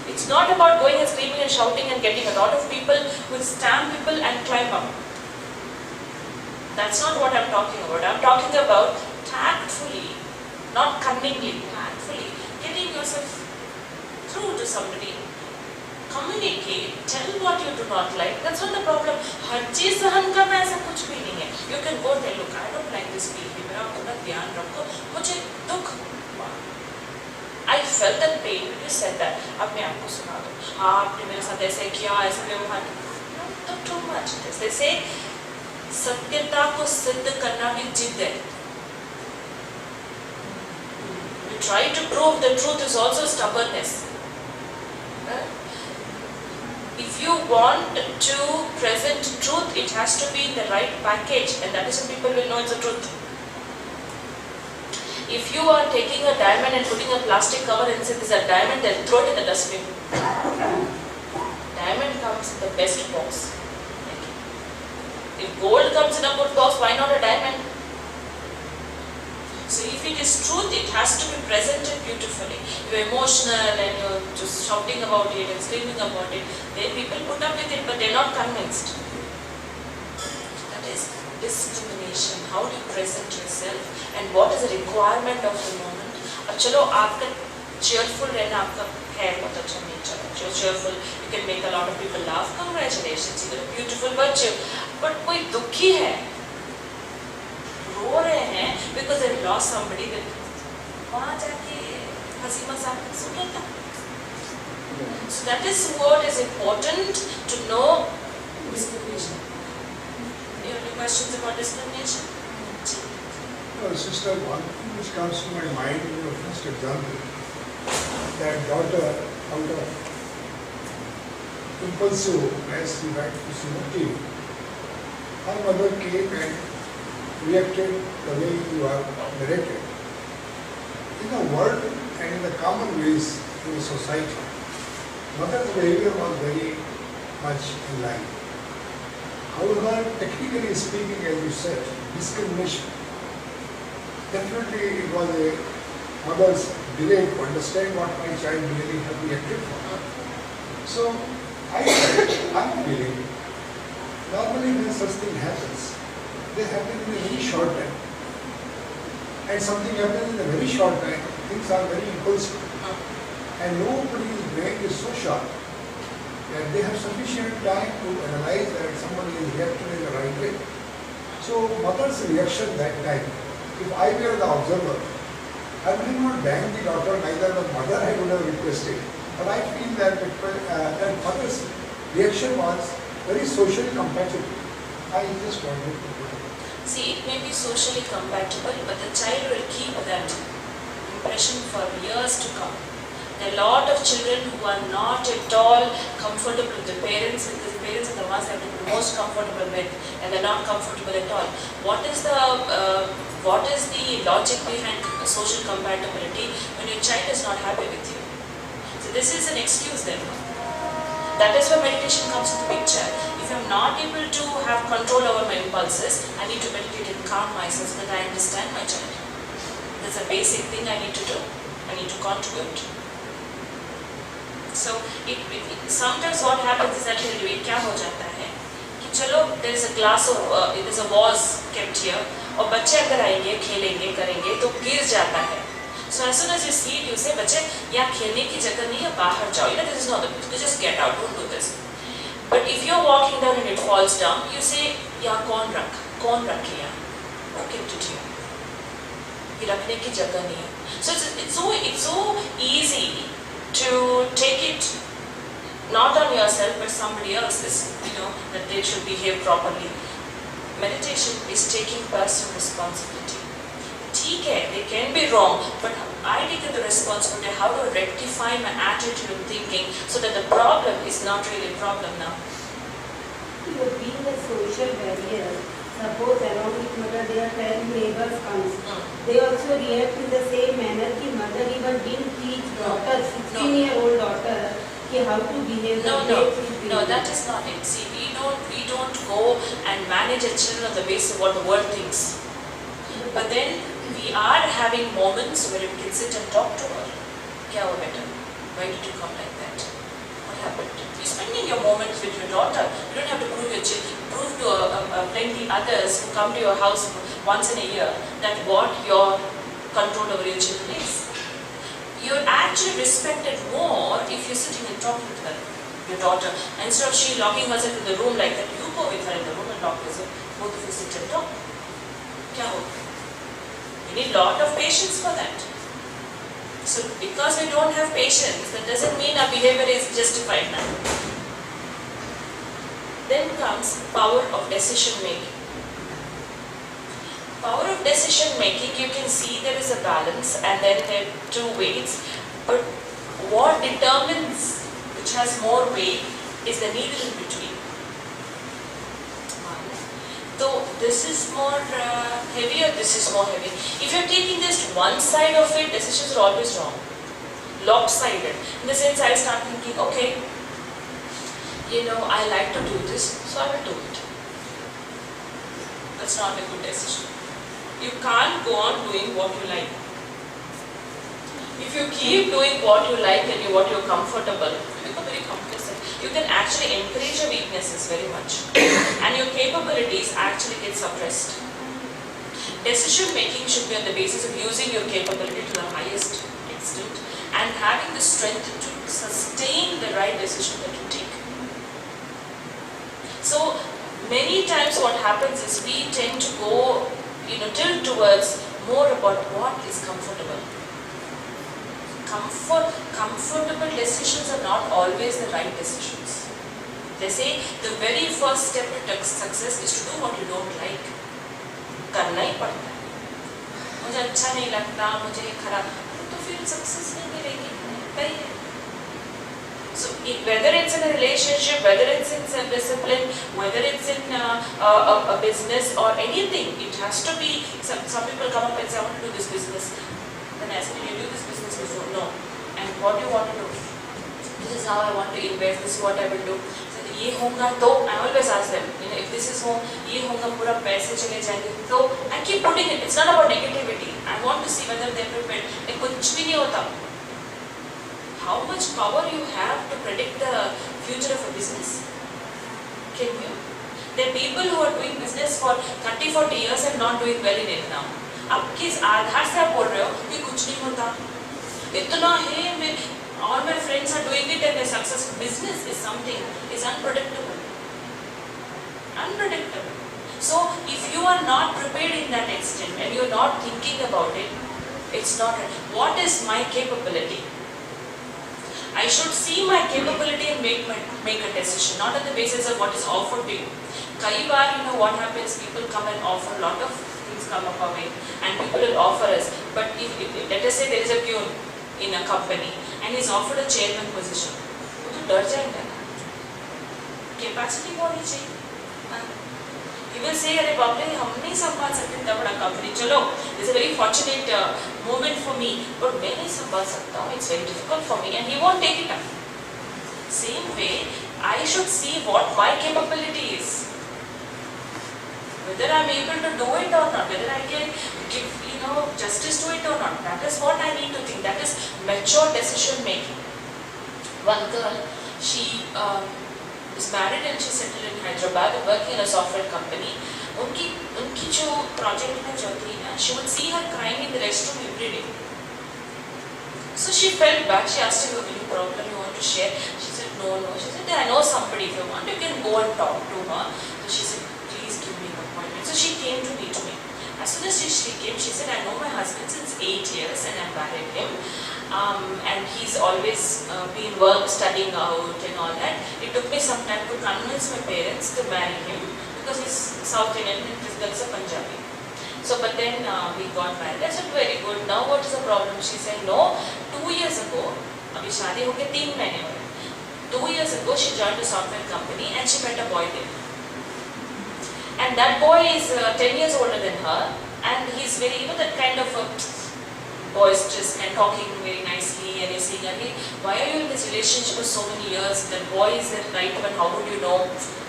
It's not about going and screaming and shouting and getting a lot of people who will stamp people and climb up. That's not what I'm talking about. I'm talking about tactfully, not cunningly, tactfully, getting yourself through to somebody. Communicate, tell what you do not like. That's not the problem. हर चीज सहन करना ऐसा कुछ भी नहीं है. You can go there, look, I don't like this behavior. आप थोड़ा ध्यान रखो. मुझे दुख हुआ. I felt that pain when you said that. अब मैं आपको सुना दूँ. हाँ, आपने मेरे साथ ऐसे किया, ऐसे व्यवहार. Not too much. They say सत्यता को सिद्ध करना भी जिद है. You try to prove the truth is also stubbornness. If you want to present truth, it has to be in the right package, and that is when people will know it's the truth. If you are taking a diamond and putting a plastic cover and say this is a diamond, then throw it in the dustbin. Diamond comes in the best box. If gold comes in a good box, why not a diamond? So if it is truth, it has to be presented beautifully. You're emotional and you're just shouting about it and screaming about it. Then people put up with it, but they're not convinced. That is discrimination. How do you present yourself and what is the requirement of the moment? अब चलो आपका cheerful रहना आपका है बहुत अच्छा nature. You're cheerful. You can make a lot of people laugh. Congratulations, you're a beautiful virtue. But कोई दुखी है, रो रहे हैं because they lost somebody, then वहाँ जाके हंसी मजाक सुन लेता. So that is what is important to know discrimination. You have any questions about discrimination? No, sister, one thing which comes to my mind in your first example, that daughter out of impulsiveness, you had to see motive. Her mother came and reacted the way you are narrated. In the world and in the common ways in the society, mother's behavior was very much in line. However, technically speaking, as you said, discrimination, definitely it was a mother's delay to understand what my child really had reacted for. So, I'm feeling, normally when such thing happens, they happen in a very short time. And something happens in a very short time, things are very impulsive. And nobody's brain is so sharp that they have sufficient time to analyze that somebody is reacting in the right way. So mother's reaction that time, if I were the observer, I would not bang the daughter, neither the mother I would have requested. But I feel that that mother's reaction was very socially compatible. I just wanted to put it. See, it may be socially compatible, but the child will keep that impression for years to come. There are a lot of children who are not at all comfortable with the parents, because the parents are the ones that they're most comfortable with, and they're not comfortable at all. What is the logic behind social compatibility when your child is not happy with you? So this is an excuse then. That is where meditation comes into the picture. If I'm not able to have control over my impulses, I need to meditate and calm myself so that I understand my child. That's a basic thing I need to do. I need to contribute. So sometimes what happens is that क्या हो जाता है कि चलो there is a glass of there is a vase kept here और बच्चे अगर आएंगे खेलेंगे करेंगे तो गिर जाता है. So as soon as you see it, you say बच्चे यहाँ खेलने की जगह नहीं है, बाहर जाओ. This is not the place. Just get out. Don't do this. But if you're walking down and it falls down, you say यहाँ कौन रखे यहाँ? Who kept it here? कि रखने की जगह नहीं है. So it's so easy to take it not on yourself but somebody else's, that they should behave properly. Meditation is taking personal responsibility. ठीक है, they can be wrong, but I take the responsibility how to rectify my attitude and thinking so that the problem is not really a problem now. Being a social barrier, suppose along with mother there are 10 neighbors comes, they also react in the same manner कि mother even didn't teach daughter, 16-year-old daughter, कि how to behave. No, that is not it. See, we don't go and manage a children on the basis of what the world thinks. But then we are having moments where we can sit and talk to her. क्या हुआ बेटा? Why did you come like that? What happened? You're spending your moments with your daughter. You don't have to prove to plenty others who come to your house once in a year that what your control over your children is. You're actually respected more if you're sitting and talking with her, your daughter. Instead of she locking herself in the room like that, you go with her in the room and talk with her. Both of you sit and talk. क्या होगा? You need lot of patience for that. So because we don't have patience, that doesn't mean our behavior is justified now. Then comes power of decision making. Power of decision making, you can see there is a balance and then there are two weights. But what determines which has more weight is the needle in between. So this is more heavy or this is more heavy. If you're taking just one side of it, decisions are always wrong. Lopsided. In the sense I start thinking, okay, I like to do this, so I will do it. That's not a good decision. You can't go on doing what you like. If you keep doing what you like and what you're comfortable, you become very complacent. You can actually encourage your weaknesses very much. And your capabilities actually get suppressed. Decision making should be on the basis of using your capability to the highest extent and having the strength to sustain the right decision that you take. So many times what happens is we tend to go, tilt towards more about what is comfortable. Comfortable decisions are not always the right decisions. They say the very first step to success is to do what you don't like. करना ही पड़ता है. मुझे अच्छा नहीं लगता, मुझे खराब, तो फिर सक्सेस नहीं मिलेगी. तय है. So whether it's in a relationship, whether it's in self-discipline, whether it's in a business or anything, it has to be. Some people come up and say, I want to do this business. Then I say, did you do this business before? No. And what do you want to do? This is how I want to invest. This is what I will do. So ये होगा तो I always ask them, if this is home, ये होगा पूरा पैसे चले जाएंगे. So I keep putting it. It's not about negativity. I want to see whether they're prepared. कुछ भी नहीं होता. How much power you have to predict the future of a business? Can you? There are people who are doing business for 30-40 years and not doing well in it now. अब किस आधार से आप बोल रहे हो कि कुछ नहीं होता? इतना है मैं all my friends are doing it and they're successful. Business is something is unpredictable. Unpredictable. So if you are not prepared in that extent and you're not thinking about it, it's not. What is my capability? I should see my capability and make a decision, not on the basis of what is offered to you. Kai baar, what happens, people come and offer, a lot of things come up our way and people will offer us. But if let us say there is a peon in a company and he's offered a chairman position, वो तो डर जाएगा ना. Capacity होनी चाहिए. He will say, अरे बाप रे, हम नहीं संभाल सकते इतना बड़ा कंपनी. चलो, this is a very fortunate moment for me, but मैं नहीं संभाल सकता हूँ. It's very difficult for me, and he won't take it up. Same way, I should see what my capability is. Whether I'm able to do it or not, whether I can give justice to it or not. That is what I need to think. That is mature decision making. One girl, she is married and she's settled in Hyderabad, working in a software company. उनकी जो project में जो थी ना, she would see her crying in the restroom every day. So she felt bad. She asked him, "Any problem you want to share?" She said, "No." She said, "I know somebody. If you want, you can go and talk to her." So she said, "Please give me an appointment." So she came to meet me. As soon as she came, she said, "I know my husband's 8 years and I married him. And he's always been studying out and all that. It took me some time to convince my parents to marry him because he's South Indian and this girl is a Punjabi. So, but then we got married. I said, very good. Now what is the problem? She said, no, 2 years ago, abhi shaadi ho gayi 3 mahine hue. 2 years ago, she joined a software company and she met a boy there. And that boy is 10 years older than her, and he's very, that kind of boisterous and talking very nicely, and you're saying, hey, why are you in this relationship for so many years? That boy is the right one, how would you know?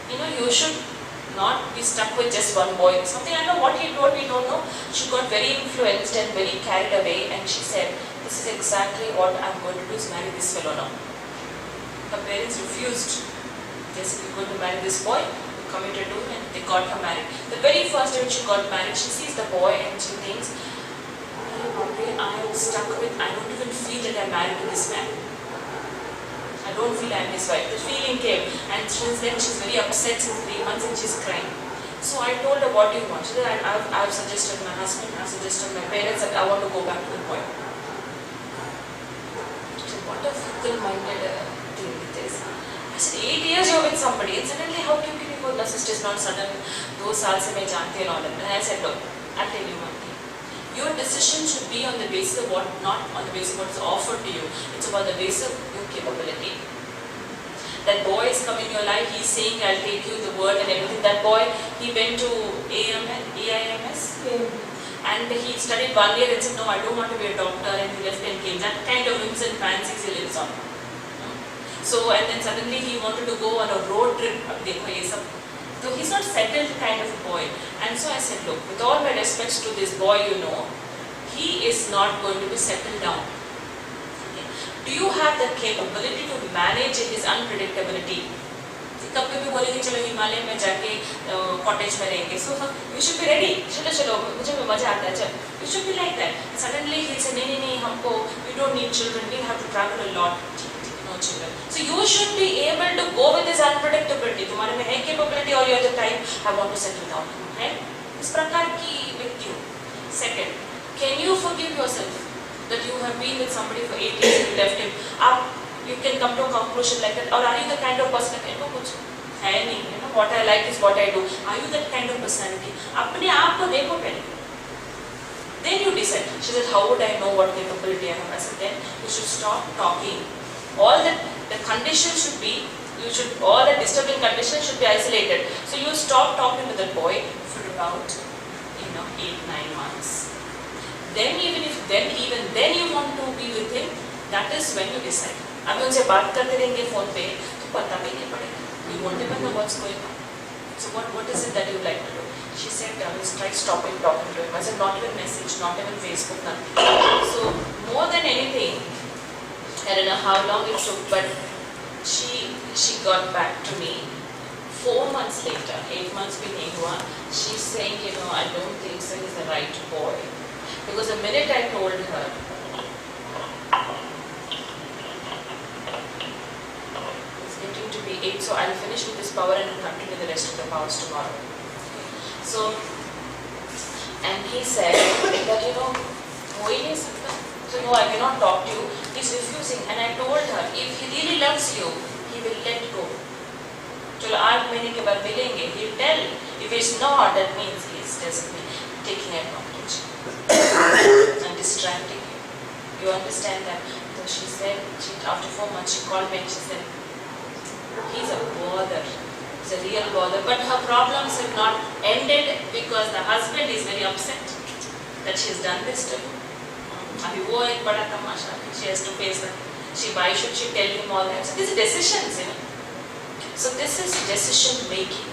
You should not be stuck with just one boy. Something, I don't know what he told, we don't know. She got very influenced and very carried away, and she said, this is exactly what I'm going to do, is marry this fellow now. Her parents refused. They said, you're going to marry this boy, you committed to, and they got her married. The very first day when she got married, she sees the boy and she thinks, I am stuck with, I don't even feel that I'm married to this man. I don't feel I'm his wife. The feeling came, and since then she's very upset since 3 months and she's crying. So I told her, what do you want? She said, I've suggested my husband, I've suggested my parents that I want to go back to the boy. She said, what a fickle-minded thing it is. I said, 8 years you're with somebody, and suddenly how can you go, the sister's not sudden, 2 saal se main jaanti and all that. And I said, look, I'll tell you one thing. Your decision should be on the basis of what, not on the basis of what is offered to you. It's about the basis of your capability. That boy is coming in your life, he's saying, I'll take you, the word and everything. That boy, he went to AIMS, and he studied 1 year and said, no, I don't want to be a doctor, and he left and came. That kind of whims and fancies he lives on. So, and then suddenly he wanted to go on a road trip. So he's not settled kind of a boy. And so I said, look, with all my respects to this boy, he is not going to be settled down. Okay. Do you have the capability to manage his unpredictability? कभी भी बोलेंगे चलो हिमालय में जाके cottage में रहेंगे, so you should be ready. चलो मुझे मजा आता है, चल. You should be like that. Suddenly he'll say नहीं हमको, we don't need children, we have to travel a lot. No children. So you should be able to go with this unpredictability. तुम्हारे में है capability और you have the time. I want to settle down. है? इस प्रकार की व्यक्ति हो. Second, can you forgive yourself that you have been with somebody for 8 years and you left him? You can come to a conclusion like that, or are you the kind of person that कुछ है नहीं, what I like is what I do. Are you that kind of personality? अपने आप को देखो पहले. Then you decide. She said, how would I know what capability I have? I said, then you should stop talking. All the conditions should be, all the disturbing conditions should be isolated. So you stop talking to that boy for about 8-9 months. Then even then you want to be with him, that is when you decide. अभी उनसे बात करते रहेंगे phone पे तो पता भी नहीं पड़ेगा. You won't even know what's going on. So what is it that you like to do? She said, I will try stopping talking to him. I said, not even message, not even Facebook, nothing. So more than anything, I don't know how long it took, but she got back to me 4 months later. 8 months भी नहीं हुआ. She's saying, I don't think so he's the right boy. Because the minute I told her, to be 8, so I'll finish with this power and continue the rest of the powers tomorrow. So, and he said that हो ही नहीं सकता. So no, I cannot talk to you. He's refusing, and I told her if he really loves you, he will let go. चलो 8 महीने के बाद मिलेंगे. He'll tell. If it's not, that means he's desperately taking advantage and distracting you. You understand that? So she said, after 4 months, she called me and she said, he's a bother. He's a real bother. But her problems have not ended because the husband is very upset that she's done this to him. Abhi wo ek bada tamasha. She has to face that. Why should she tell him all that? So these are decisions, So this is decision making.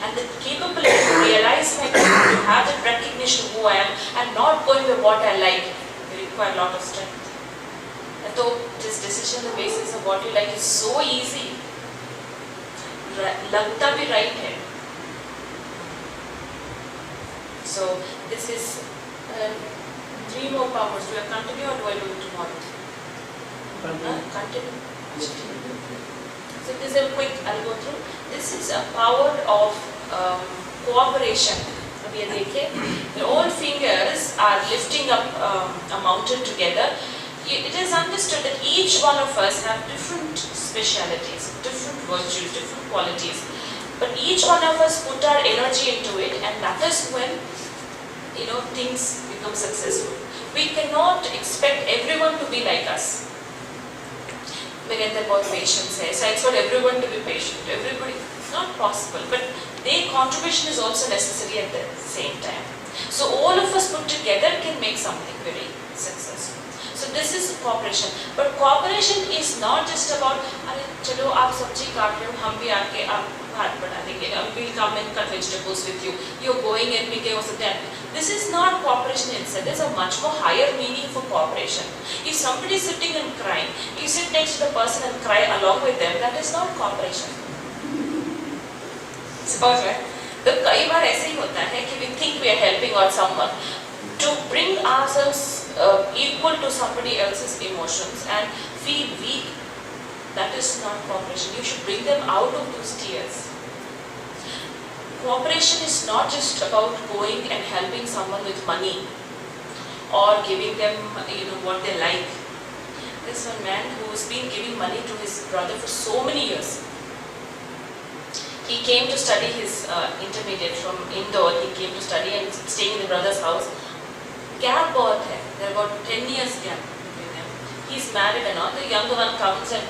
And the capability to realize my goal, to have that recognition of who I am and not going with what I like, they require a lot of strength. And so this decision, the basis of what you like is so easy. लगता भी right है. So this is 3 more powers. Do I continue or do I do it tomorrow? Continue. So this is a quick, I'll go through. This is a power of cooperation. ये देखिए, the all fingers are lifting up a mountain together. It is understood that each one of us have different specialities, different virtues, different qualities. But each one of us put our energy into it, and that is when things become successful. We cannot expect everyone to be like us. मेरे अंदर बहुत patience है, so I expect everyone to be patient. Everybody, it's not possible, but their contribution is also necessary at the same time. So all of us put together can make something very successful. So this is cooperation. But cooperation is not just about, अरे चलो आप सब्जी काट रहे हो, हम भी आके आप भात बना देंगे, we'll come and cut vegetables with you. You're going and we can also that. This is not cooperation itself. There's a much more higher meaning for cooperation. If somebody is sitting and crying, you sit next to the person and cry along with them, that is not cooperation. Suppose, right? तो कई बार ऐसे ही होता है कि we think we are helping out someone to bring ourselves equal to somebody else's emotions and feel weak. That is not cooperation. You should bring them out of those tears. Cooperation is not just about going and helping someone with money or giving them, what they like. There's one man who has been giving money to his brother for so many years. He came to study his intermediate from Indore. He came to study and staying in the brother's house. Gap बहुत है. There are about 10 years gap between them. He's married and all. The younger one comes and,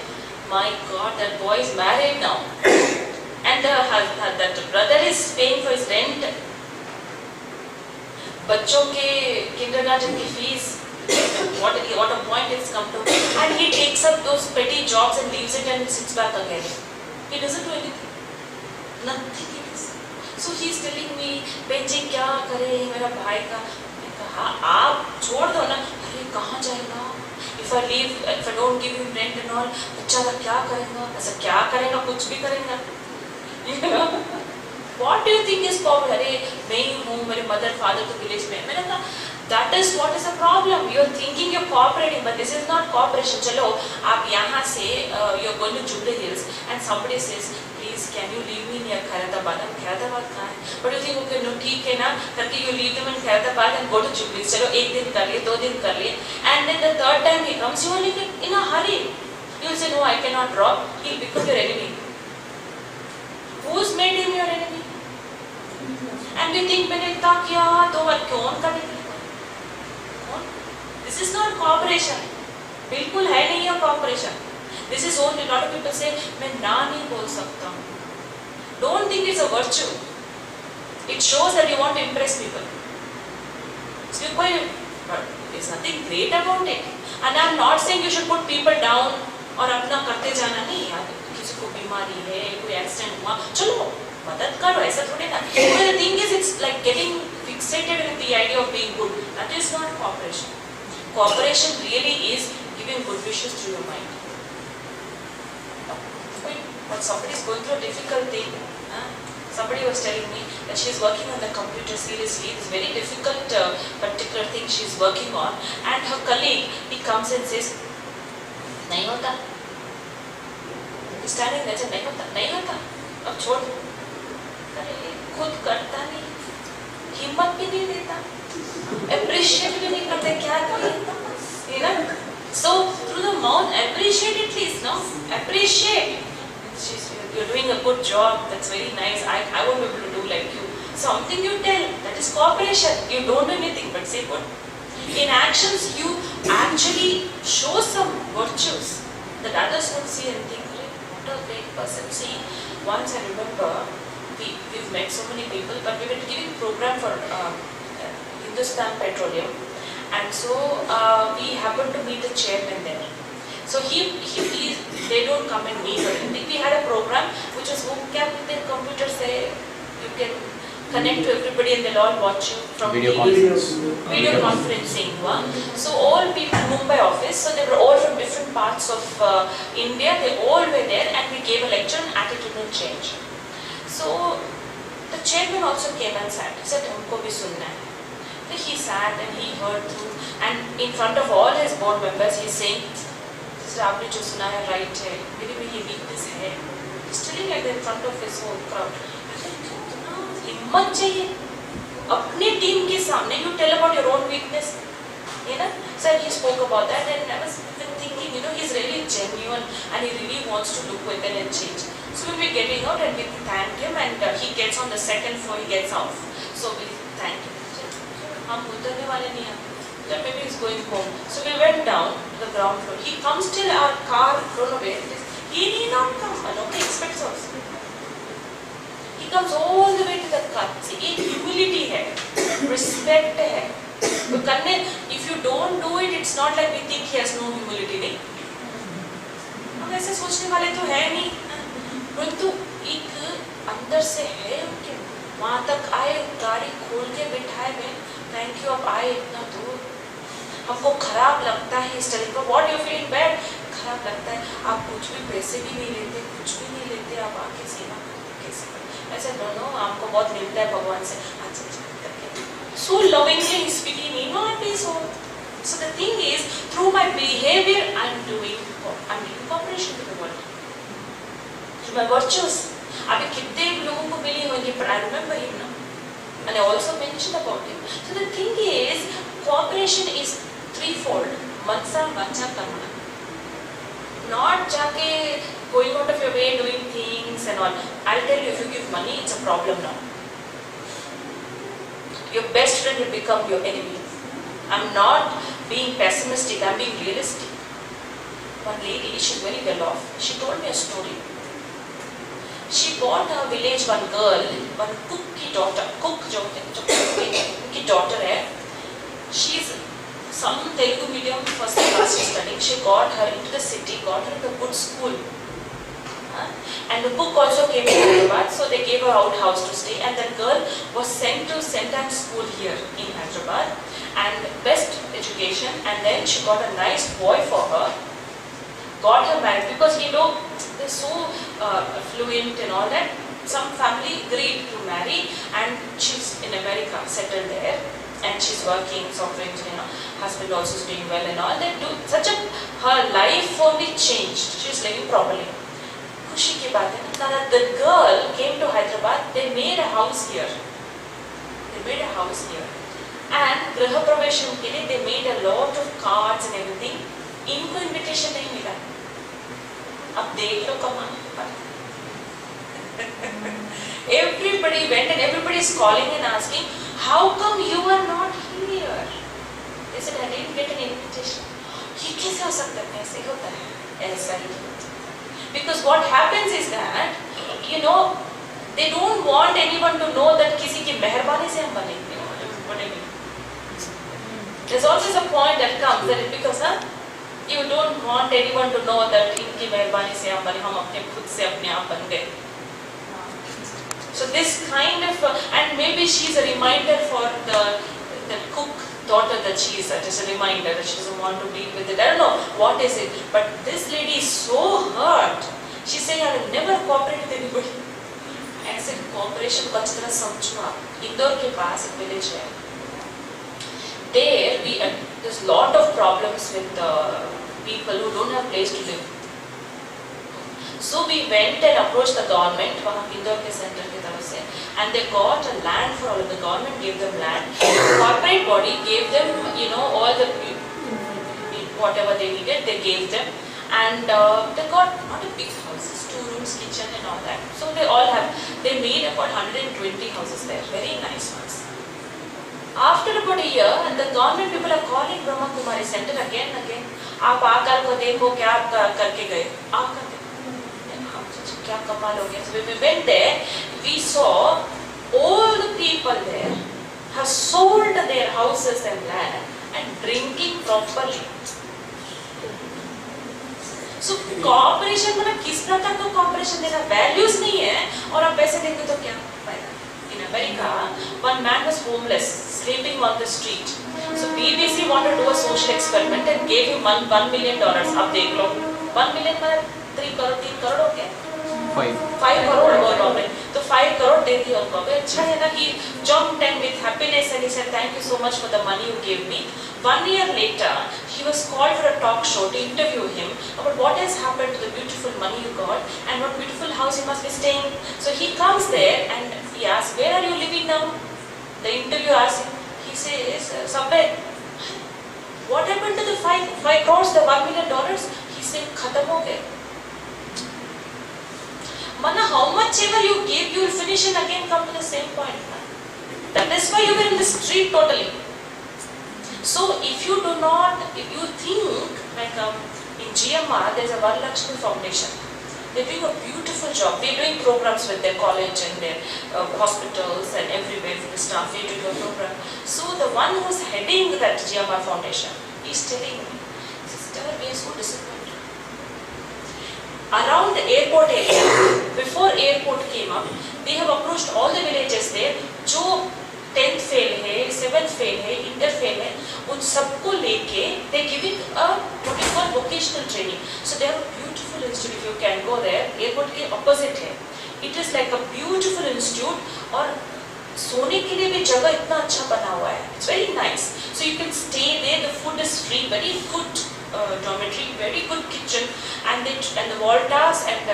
my God, that boy is married now. And that brother is paying for his rent. बच्चों के kindergarten की fees. What a point it's come to. And he takes up those petty jobs and leaves it and sits back again. He doesn't do anything. Nothing he does. So he's telling me, Benji क्या करे मेरा भाई का? मैं कहा आप छोड़ दो ना. अरे कहाँ जाएगा? If I leave, if I don't give him rent and all, बच्चा क्या करेगा? ऐसा क्या करेगा? कुछ भी करेगा. What do you think is power? अरे मैं ही हूँ, मेरे mother father तो village में. मैंने कहा that is what is the problem. You are thinking you're cooperating, but this is not cooperation. चलो आप यहाँ से you're going to Jubilee Hills and somebody says, please can you leave me near Khairatabad? Khairatabad कहाँ है? But you think okay no ठीक है ना करके you leave them in Khairatabad and go to Jubilee. चलो एक दिन कर लिए, 2 दिन कर लिए, and then the third time he comes, you are in a hurry. You will say no, I cannot drop. He'll become your enemy. Who's made him your enemy? And we think मैंने इतना किया तो और कौन करेगा? This is not cooperation. बिल्कुल है नहीं है cooperation. This is only a lot of people say मैं ना नहीं बोल सकता. Don't think it's a virtue. It shows that you want to impress people. So but there's nothing great about it. And I'm not saying you should put people down और अपना करते जाना नहीं यार किसी को बीमारी है कोई एक्सीडेंट हुआ चलो मदद करो ऐसा थोड़ी ना. But the thing is it's like getting fixated with the idea of being good. That is not cooperation. Cooperation really is giving good wishes to your mind. But somebody is going through a difficult thing. Somebody was telling me that she is working on the computer seriously. It's very difficult particular thing she is working on. And her colleague, he comes and says, नहीं होता. Standing there, नहीं होता. अब छोड़. अरे खुद करता नहीं. हिम्मत भी नहीं देता. Appreciate भी नहीं करते क्या करें? So through the mouth, appreciate it please, no? Appreciate. You're doing a good job. That's very nice. I won't be able to do like you. Something you tell. That is cooperation. You don't do anything but say good. In actions, you actually show some virtues that others don't see and think, what a great person. See, once I remember, we've met so many people, but we were giving program for Hindustan Petroleum, and so we happened to meet the chairman there. So they don't come and meet or anything. We had a program which was क्या their computer से you can connect to everybody and they'll all watch you from video conferencing. So all people Mumbai office, so they were all from different parts of India. They all were there and we gave a lecture on attitudinal change. So the chairman also came and sat. He said हमको भी सुनना है. So he sat and he heard through, and in front of all his board members he's saying, आपने जो सुना है right है, मेरी में ये वीकनेस है. He's telling like that in front of his whole crowd. हिम्मत चाहिए. अपने टीम के सामने you tell about your own weakness. You know, so he spoke about that, and I was even thinking, you know, he's really genuine and he really wants to look within and change. So we'll be getting out and we thank him, and he gets on the second floor, he gets off. So we thank him. हम उतरने वाले नहीं हैं. Then maybe he's going home. So we went down to the ground floor. He comes till our car thrown away. He need not come. Nobody expects us. He comes all the way to the car. See, एक humility है, respect है. तो करने, if you don't do it, it's not like we think he has no humility, नहीं? हम ऐसे सोचने वाले तो है नहीं, परंतु एक अंदर से है उनके, वहाँ तक आए, गाड़ी खोल के बिठाए में, thank you, आप आए इतना दूर, हमको खराब लगता है इस तरह का, what you feeling bad, खराब लगता है, आप कुछ भी पैसे भी नहीं लेते, कुछ भी नहीं लेते, आप आके सेवा कैसे करें? ऐसे दोनों आपको बहुत मिलता है भगवान से, अच्छा करके, so lovingly speaking, may not be so. So the thing is, through my behavior, I'm doing cooperation with the world. Through my virtues. अभी कितने लोगों को मिली होंगी, but I remember him now, and I also mentioned about him. So the thing is, cooperation is threefold. Mansa, vacha, karma. Not जाके going out of your way doing things and all. I'll tell you, if you give money, it's a problem now. Your best friend will become your enemy. I'm not being pessimistic, I'm being realistic. One lady, she's very well off. She told me a story. She bought her village one girl, one cook की daughter, cook जो की daughter है. She's some Telugu medium first class studying. She got her into the city, got her into a good school. And the cook also came to Hyderabad, so they gave her out house to stay, and that girl was sent to St. Anne's school here in Hyderabad, and best education, and then she got a nice boy for her, got her married, because you know, they're so affluent and all that. Some family agreed to marry, and she's in America, settled there, and she's working, software engineer, husband also is doing well and all that. Her life only changed, she's living properly. खुशी की बात है ना, the girl came to Hyderabad, they made a house here, and गृह प्रवेशम के लिए they made a lot of cards and everything. इनको invitation नहीं मिला, अब देख लो कमाल. Everybody went and everybody is calling and asking, how come you are not here? They said, I didn't get an invitation. ये कैसे हो सकता है? ऐसे ही होता है, ऐसा ही. Because what happens is that, you know, they don't want anyone to know that किसी की मेहरबानी से हम बनेंगे. There's always a point that comes that because you don't want anyone to know that इनकी मेहरबानी से हम बने, हम अपने खुद से अपने आप बन गए. So this kind of, and maybe she's a reminder for the cook daughter that she is, just a reminder that she doesn't want to be with it. I don't know what is it, but this lady is so hurt. She said, I will never cooperate with anybody. I said, cooperation को अच्छी तरह समझो आप. इंदौर के पास एक village है. There there's lot of problems with people who don't have place to live. So we went and approached the government, वहाँ इंदौर के center की तरफ से, and they got a land for all. The government gave them land. The corporate body gave them, you know, all the whatever they needed, they gave them, and they got not a big houses, 2 rooms, kitchen, and all that. So they made about 120 houses there, very nice ones. After about a year, and the government people are calling Brahma Kumaris Center again and again. आप आकर को देखो क्या करके गए, आकर क्या कमाल हो गया. So when we went there, we saw all the people there have sold their houses and land and drinking properly. So cooperation मतलब किस प्रकार का cooperation देना, values नहीं है और आप पैसे देंगे तो क्या फायदा. In America, one man was homeless, sleeping on the street. So BBC wanted to do a social experiment and gave him $1 million. अब देख लो, 1 million मतलब 3 करोड़ हो गया. 5 करोड़ बोलो आपने, तो 5 करोड़ दे दिया उनको. अच्छा है ना, he jumped and with happiness and he said, thank you so much for the money you gave me. 1 year later, he was called for a talk show to interview him about what has happened to the beautiful money you got and what beautiful house you must be staying. So he comes there and he asks, where are you living now? The interviewer asks him, he says, Sabbe, what happened to the 5 crores, the $1 million? He said, Khatam ho gaye. Mana, how much ever you give, you will finish and again come to the same point. That is why you were in the street totally. So if you think, like in GMR, there is a Varalakshmi Foundation. They are doing a beautiful job. They are doing programs with their college and their hospitals and everywhere for the staff. They do a program. So the one who is heading that GMR Foundation is telling me, sister, we are so disappointed. Around the airport area, before airport came up, they have approached all the villages there, जो 10th fail है, 7th fail है, inter fail है, उन सबको लेके they are giving a what you call vocational training. So they have a beautiful institute. If you can go there, airport के opposite है. It is like a beautiful institute और सोने के लिए भी जगह इतना अच्छा बना हुआ है. It's very nice. So you can stay there. The food is free. Very good dormitory, very good kitchen, and the Voltas and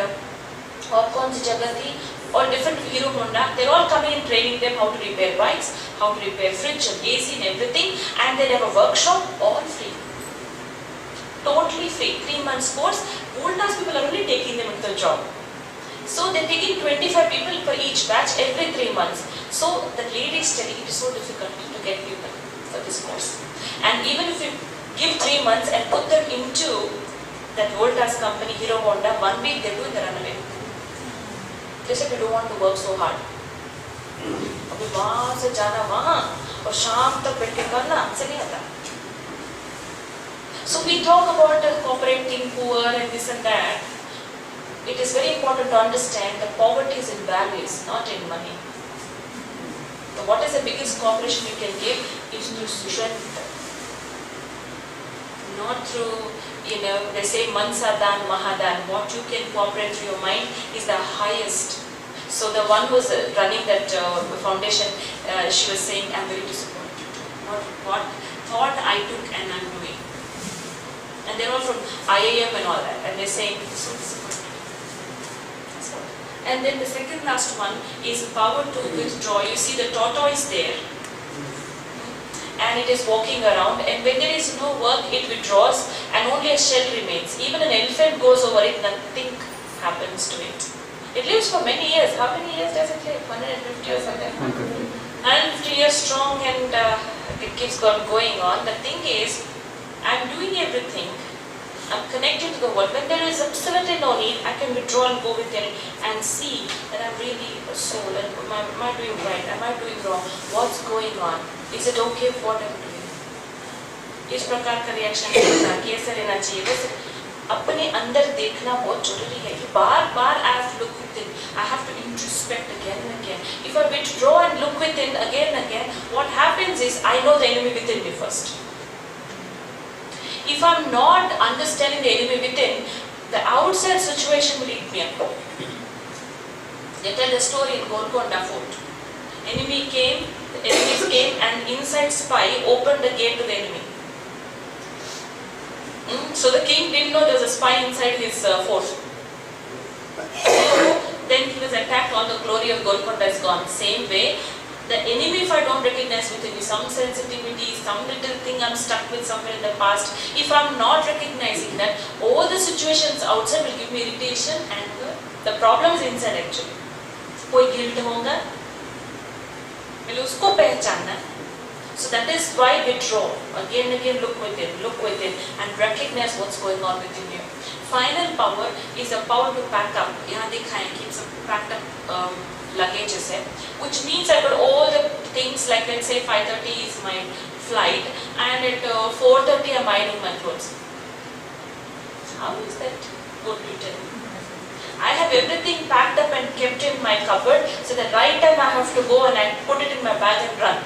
और कौन सी जगह थी? All different Hero Honda. They're all coming and training them how to repair bikes, how to repair fridge and AC and everything, and they have a workshop, all free. Totally free. 3 months course. Voltas people are only taking them into the job. So they're taking 25 people per each batch every 3 months. So the lady is telling it is so difficult to get people for this course. And even if you give 3 months and put them into that Voltas company, Hero Honda, 1 week they do, they run away. They said we don't want to work so hard. अभी वहाँ से जाना वहाँ और शाम तक बैठ के करना हमसे नहीं आता. So we talk about cooperating poor and this and that. It is very important to understand that poverty is in values, not in money. So what is the biggest cooperation you can give is through strength. Not through, they say Mansadan, Mahadan. What you can cooperate through your mind is the highest. So the one who was running that foundation, she was saying, I'm very disappointed. What thought I took and I'm doing. And they're all from IIM and all that. And they're saying, so disappointed. So, and then the second last one is power to withdraw. You see the tortoise there. And it is walking around, and when there is no work, it withdraws, and only a shell remains. Even an elephant goes over it, nothing happens to it. It lives for many years. How many years does it live? 150 or something? 150 years strong, and it keeps on going on. The thing is, I'm doing everything. I'm connected to the world. When there is absolutely no need, I can withdraw and go within and see that I'm really a soul. And am I doing right? Am I doing wrong? What's going on? Is it okay what I'm doing? इस प्रकार का reaction होता है कि ऐसा रहना चाहिए. बस अपने अंदर देखना बहुत जरूरी है कि बार-बार I have to look within. I have to introspect again and again. If I withdraw and look within again and again, what happens is I know the enemy within me first. If I'm not understanding the enemy within, the outside situation will eat me up. They tell the story in Golconda Fort. Enemies came and inside spy opened the gate to the enemy. So the king didn't know there was a spy inside his fort. So then he was attacked, all the glory of Golconda is gone. Same way, the enemy, if I don't recognize within me some sensitivity, some little thing I'm stuck with somewhere in the past, if I'm not recognizing that, all the situations outside will give me irritation, anger. The problem is inside actually. कोई guilt होगा, पहले उसको पहचानना. So that is why withdraw. Again and again look within and recognize what's going on within you. Final power is a power to pack up. यहाँ दिखा है कि some packed up luggages है, which means I got all the things like let's say 5:30 is my flight and at 4:30 I'm ironing my clothes. How is that good to tell? I have everything packed up and kept in my cupboard, so the right time I have to go and I put it in my bag and run.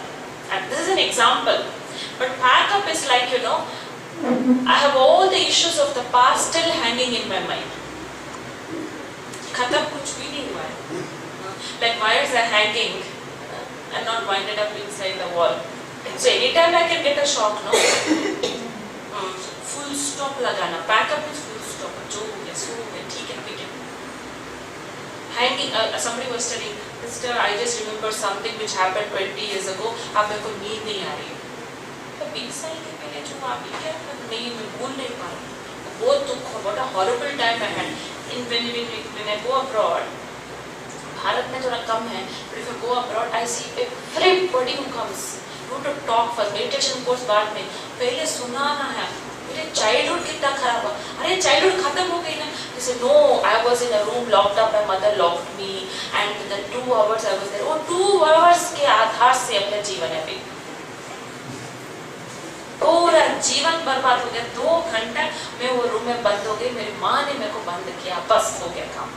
And this is an example. But pack up is like, I have all the issues of the past still hanging in my mind. Khatam kuch bhi nahi hua hai. Like wires are hanging and not winded up inside the wall. So anytime I can get a shock, no? Full stop lagana. Pack up is full stop. जो हो गया, सो हो गया, ठीक है, we can hanging, somebody was telling, sister, I just remember something which happened 20 years ago, अब मेरे को नींद नहीं आ रही है. तो 20 साल के पहले जो अभी क्या नहीं, मैं भूल नहीं पा रही. बहुत दुख, what a horrible time I had. When I go abroad, Bharat में थोड़ा कम है, but if I go abroad, I see everybody who comes. You to talk first, meditation course बाद में, पहले सुनाना है. मेरे childhood कितना खराब हुआ. अरे childhood खत्म हो गई ना. They said no, I was in a room locked up. My mother locked me, and the 2 hours I was there. वो 2 hours के आधार से अपना जीवन है अभी. पूरा जीवन बर्बाद हो गया. 2 घंटा मैं वो रूम में बंद हो गई. मेरी माँ ने मेरे को बंद किया. बस हो गया काम.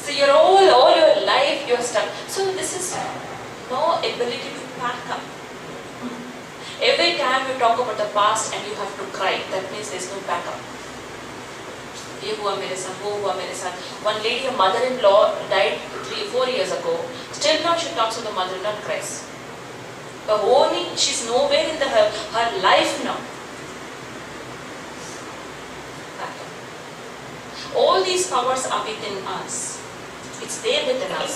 So you're all your life you're stuck. So this is no ability to back up. Every time you talk about the past and you have to cry, that means there's no backup. ये हुआ मेरे साथ, वो हुआ मेरे साथ. One lady, her mother-in-law died 3-4 years ago. Still now she talks to the mother-in-law and cries. The only, she's nowhere in her life now. Backup. All these powers are within us. It's there within us.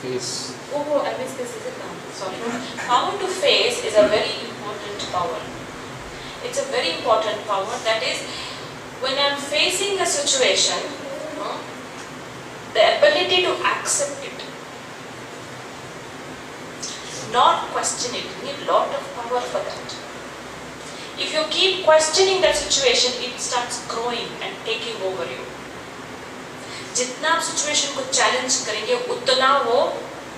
Face. Oh, I missed this. Is it now? Sorry. Power to face is a very important power. It's a very important power. That is, when I'm facing a situation, the ability to accept it, not question it. You need a lot of power for that. If you keep questioning that situation, it starts growing and taking over you. जितना आप situation को challenge करेंगे उतना वो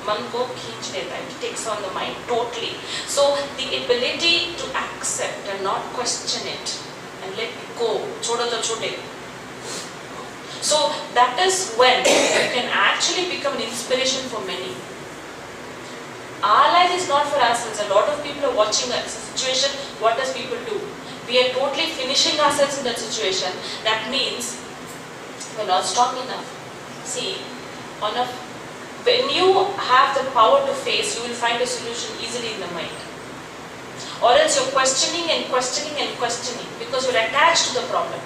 मन को खींच लेता है. It takes on the mind totally. So the ability to accept and not question it and let it go, छोड़ो तो छोड़े. So that is when you can actually become an inspiration for many. Our life is not for ourselves. A lot of people are watching a situation. What does people do? We are totally finishing ourselves in that situation. That means we're not strong enough. See, when you have the power to face, you will find a solution easily in the mind. Or else you're questioning and questioning and questioning because you're attached to the problem.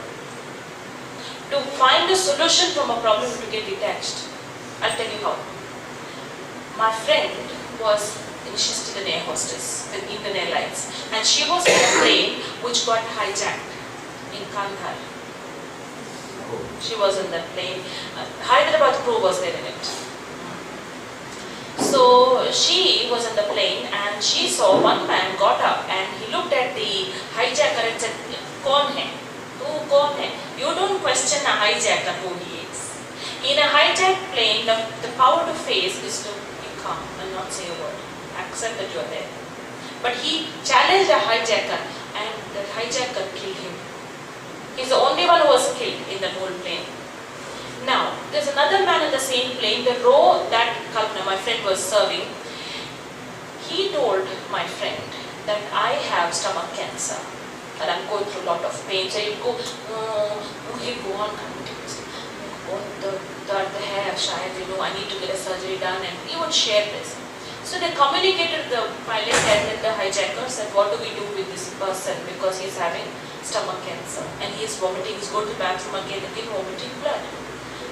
To find a solution from a problem, to get detached. I'll tell you how. My friend she's still an air hostess with Indian Airlines, and she was on a plane which got hijacked in Kandahar. She was in that plane. Hyderabad crew was there in it. So she was in the plane and she saw one man got up and he looked at the hijacker and said, "Kaun hai? Tu kaun hai?" You don't question a hijacker who he is. In a hijacked plane, the power to face is to be calm and not say a word. Accept that you are there. But he challenged a hijacker and the hijacker killed him. He's the only one who was killed in the whole plane. Now, there's another man in the same plane, the row that Kalpana, my friend, was serving. He told my friend that I have stomach cancer and I'm going through a lot of pain. So he'd go on continuously. दर्द है शायद, I need to get a surgery done, and he would share this. So they communicated the pilot and the hijacker said, what do we do with this person because he's having stomach cancer and he's vomiting, he's going to the bathroom again vomiting blood.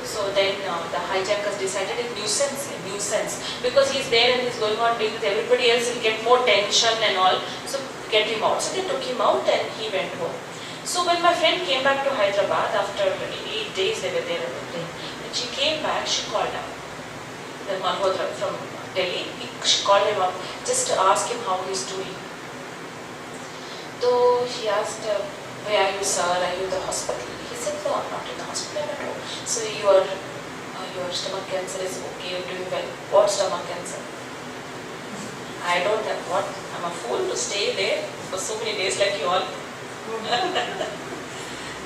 So then the hijackers decided a nuisance because he's there and he's going on being with everybody else, he'll get more tension and all, so get him out. So they took him out and he went home. So when my friend came back to Hyderabad after 8 days they were there on the plane, when she came back she called up the Malhotra from Delhi. She called him up just to ask him how he's doing. So she asked, where are you, sir? Are you in the hospital? He said, no, I'm not in the hospital at all. So your stomach cancer is okay, you're doing well. What stomach cancer? I don't have what? I'm a fool to stay there for so many days like you all.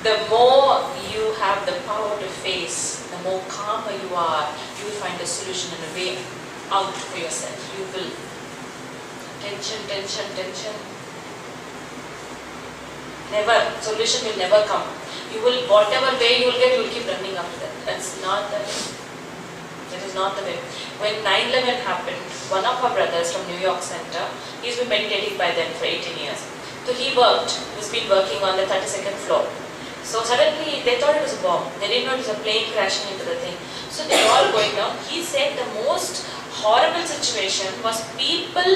The more you have the power to face, the more calmer you are, you will find a solution and a way out for yourself. You will. Tension. Never. Solution will never come. You will, whatever way you will get, you will keep running after that. That's not the way. That is not the way. When 9/11 happened, one of our brothers from New York Center, he's been meditating by then for 18 years. So he's been working on the 32nd floor. So suddenly they thought it was a bomb. They didn't know it was a plane crashing into the thing. So they were all going down. He said the most horrible situation was people,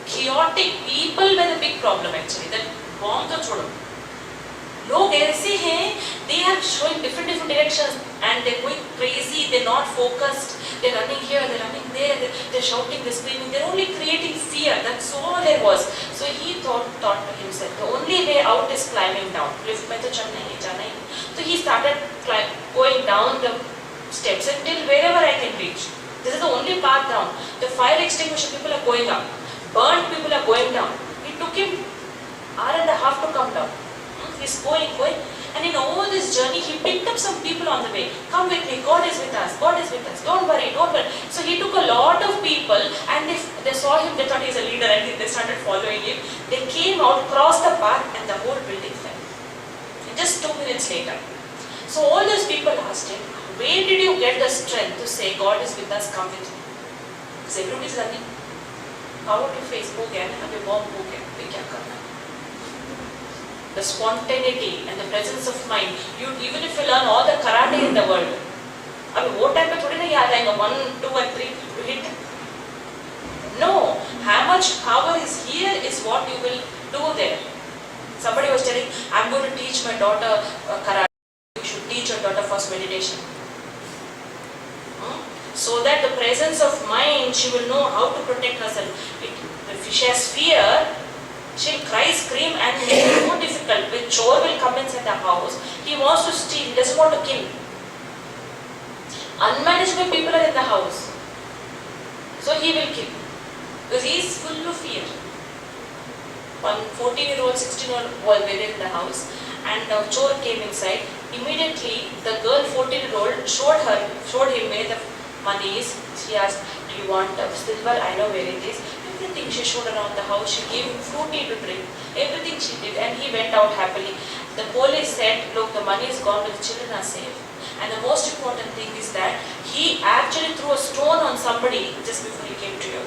chaotic people were the big problem actually. That bomb to chodo. लोग ऐसे हैं, they are showing different directions and they're going crazy, they're not focused, they're running here, they're running there, they're shouting, they're screaming, they're only creating fear, that's all there was. So he thought to himself, the only way out is climbing down. Lift mein to chadna hi jana hi. So he started going down the steps until wherever I can reach. This is the only path down. The fire extinguisher people are going up, burnt people are going down. It took him hour and a half to come down. He's going, and in all this journey, he picked up some people on the way. Come with me, God is with us, God is with us, don't worry, don't worry. So he took a lot of people, and they saw him, they thought he's a leader, and they started following him. They came out, crossed the path, and the whole building fell. And just 2 minutes later. So all those people asked him, where did you get the strength to say, God is with us, come with me? Because everybody is running. How to face हो गया ना, अभी bomb हो गया, अभी क्या करना? The spontaneity and the presence of mind. Even if you learn all the karate in the world, अभी वो टाइम पे थोड़ी ना याद आएगा 1, 2 and 3 to hit. No, how much power is here is what you will do there. Somebody was telling, I'm going to teach my daughter karate. You should teach your daughter first meditation. So that the presence of mind, she will know how to protect herself. If she has fear, she'll cry, scream, and make it more difficult. When chore will come inside the house, he wants to steal, he doesn't want to kill. Unmanageable people are in the house, so he will kill. Because he is full of fear. One 14-year-old, 16-year-old boy were in the house, and the chore came inside. Immediately, the girl 14-year-old showed him where the money is. She asked, do you want silver? I know where it is. Everything she showed around the house, she gave him fruity to drink, everything she did, and he went out happily. The police said, look, the money is gone, but the children are safe. And the most important thing is that he actually threw a stone on somebody just before he came to you.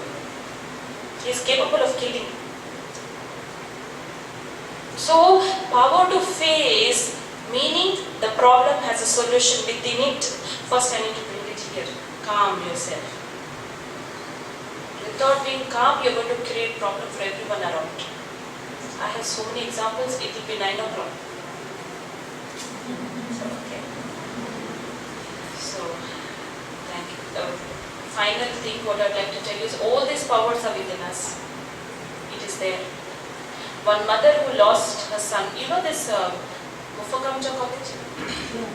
He is capable of killing. So, power to face, meaning the problem has a solution within it. First I need to bring it here. Calm yourself. Without being calm, you're going to create problem for everyone around. I have so many examples, it will be 9 o'clock. So, okay. So, thank you. The final thing what I'd like to tell you is all these powers are within us. It is there. One mother who lost her son, you know this Mufakamja college?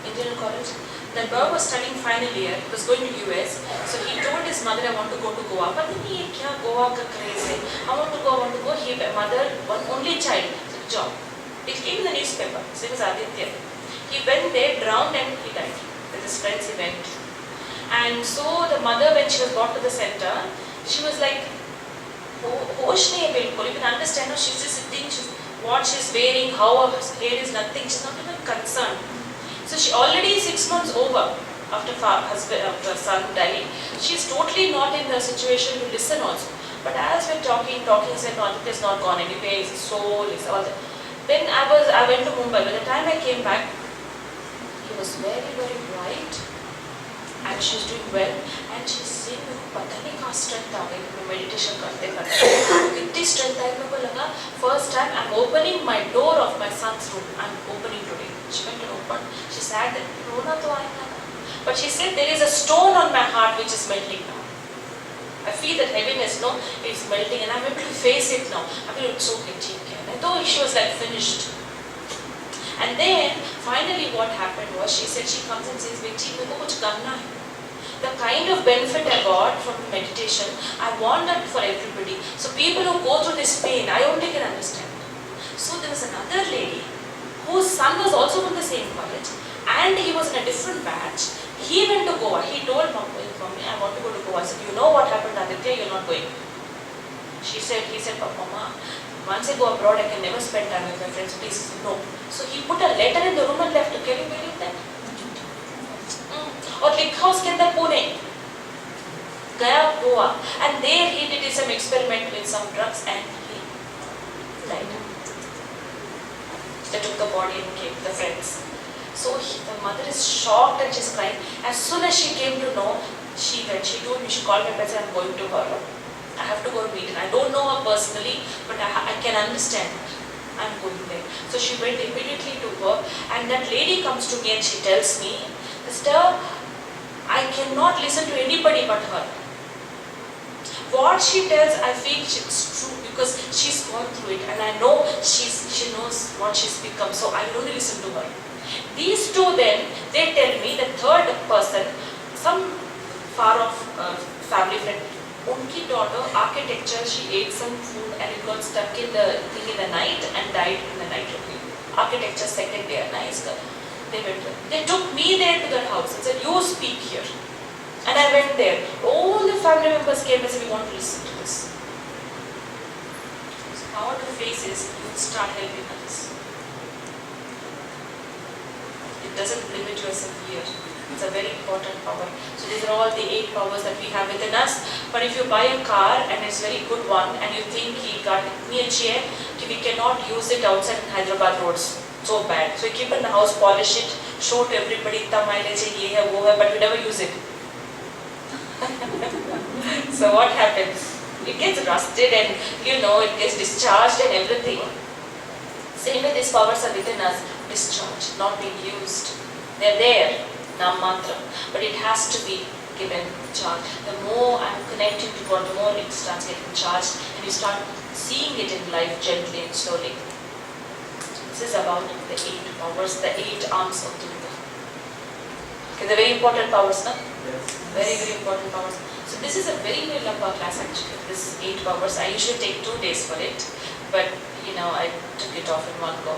Indian college? That boy was studying final year, he was going to US, so he told his mother, I want to go to Goa. But then he, kya Goa ka craze hai? I want to go. He, mother, one only child, job. It came in the newspaper, so it was Aditya. He went there, drowned and he died. With his friends he went. And so the mother, when she was brought to the center, she was like, hosh nahi hai bilkul. You can understand how she's just sitting, what she's wearing, how her hair is, nothing. She's not even concerned. So she already 6 months over after son died. She's totally not in the situation to listen also. But as we're talking, he said, no, Aditya is not gone anyway, his soul is all that. Then I went to Mumbai. By the time I came back, he was very, very bright and she's doing well. And she's saying, पता नहीं कहाँ strength आ गई meditation करते कितनी strength आई मेरे को लगा first time I'm opening my door of my son's room. I'm opening today. She went and opened. She said that रोना तो आएगा ना. But she said there is a stone on my heart which is melting now. I feel that heaviness, no, it's melting and I'm able to face it now. I feel it's okay, ठीक है. And though she was like finished. And then finally what happened was she said she comes and says, बेटी मेरे को कुछ करना है. The kind of benefit I got from meditation, I want that for everybody. So people who go through this pain, I only can understand. So there was another lady whose son was also from the same college and he was in a different batch. He went to Goa. He told mommy, I want to go to Goa. I said, you know what happened, Aditya, you're not going. He said, Mama, once I go abroad, I can never spend time with my friends. Please, no. So he put a letter in the room and left. Can you believe that? Or Lake House के अंदर पुणे गया Goa and there he did some experiment with some drugs and he died. They took the body and came, the friends. So the mother is shocked and she's crying. As soon as she came to know, when she told me, she called me up and said, I'm going to her. I have to go meet her. I don't know her personally, but I can understand her. I'm going there. So she went immediately to her, and that lady comes to me and she tells me, Sister, I cannot listen to anybody but her. What she tells, I feel it's true because she's gone through it, and I know she knows what she's become. So I only listen to her. These two then, they tell me the third person, some far off family friend, unki daughter, architecture, she ate some food and it got stuck in the thing in the night and died in the night only. Architecture second year, nice girl. They took me there to that house and said, you speak here. And I went there. All the family members came and said, we want to listen to this. So power to face is, you start helping others. It doesn't limit yourself here. It's a very important power. So these are all the 8 powers that we have within us. But if you buy a car and it's a very good one and you think he got me a chair, we cannot use it outside in Hyderabad roads. So bad. So you keep it in the house, polish it, show to everybody, itna mileage hai, ye hai, wo hai, but you never use it. So what happens? It gets rusted and it gets discharged and everything. Same way these powers are within us, discharged, not being used. They're there, nam matra, but it has to be given charge. The more I'm connecting to God, the more it starts getting charged and you start seeing it in life gently and slowly. This is about the 8 powers, the 8 arms of Durga. Okay, they're very important powers, no? Yes. Very, very important powers. So this is a very, very lamba class actually, this 8 powers. I usually take 2 days for it, but I took it off in one go.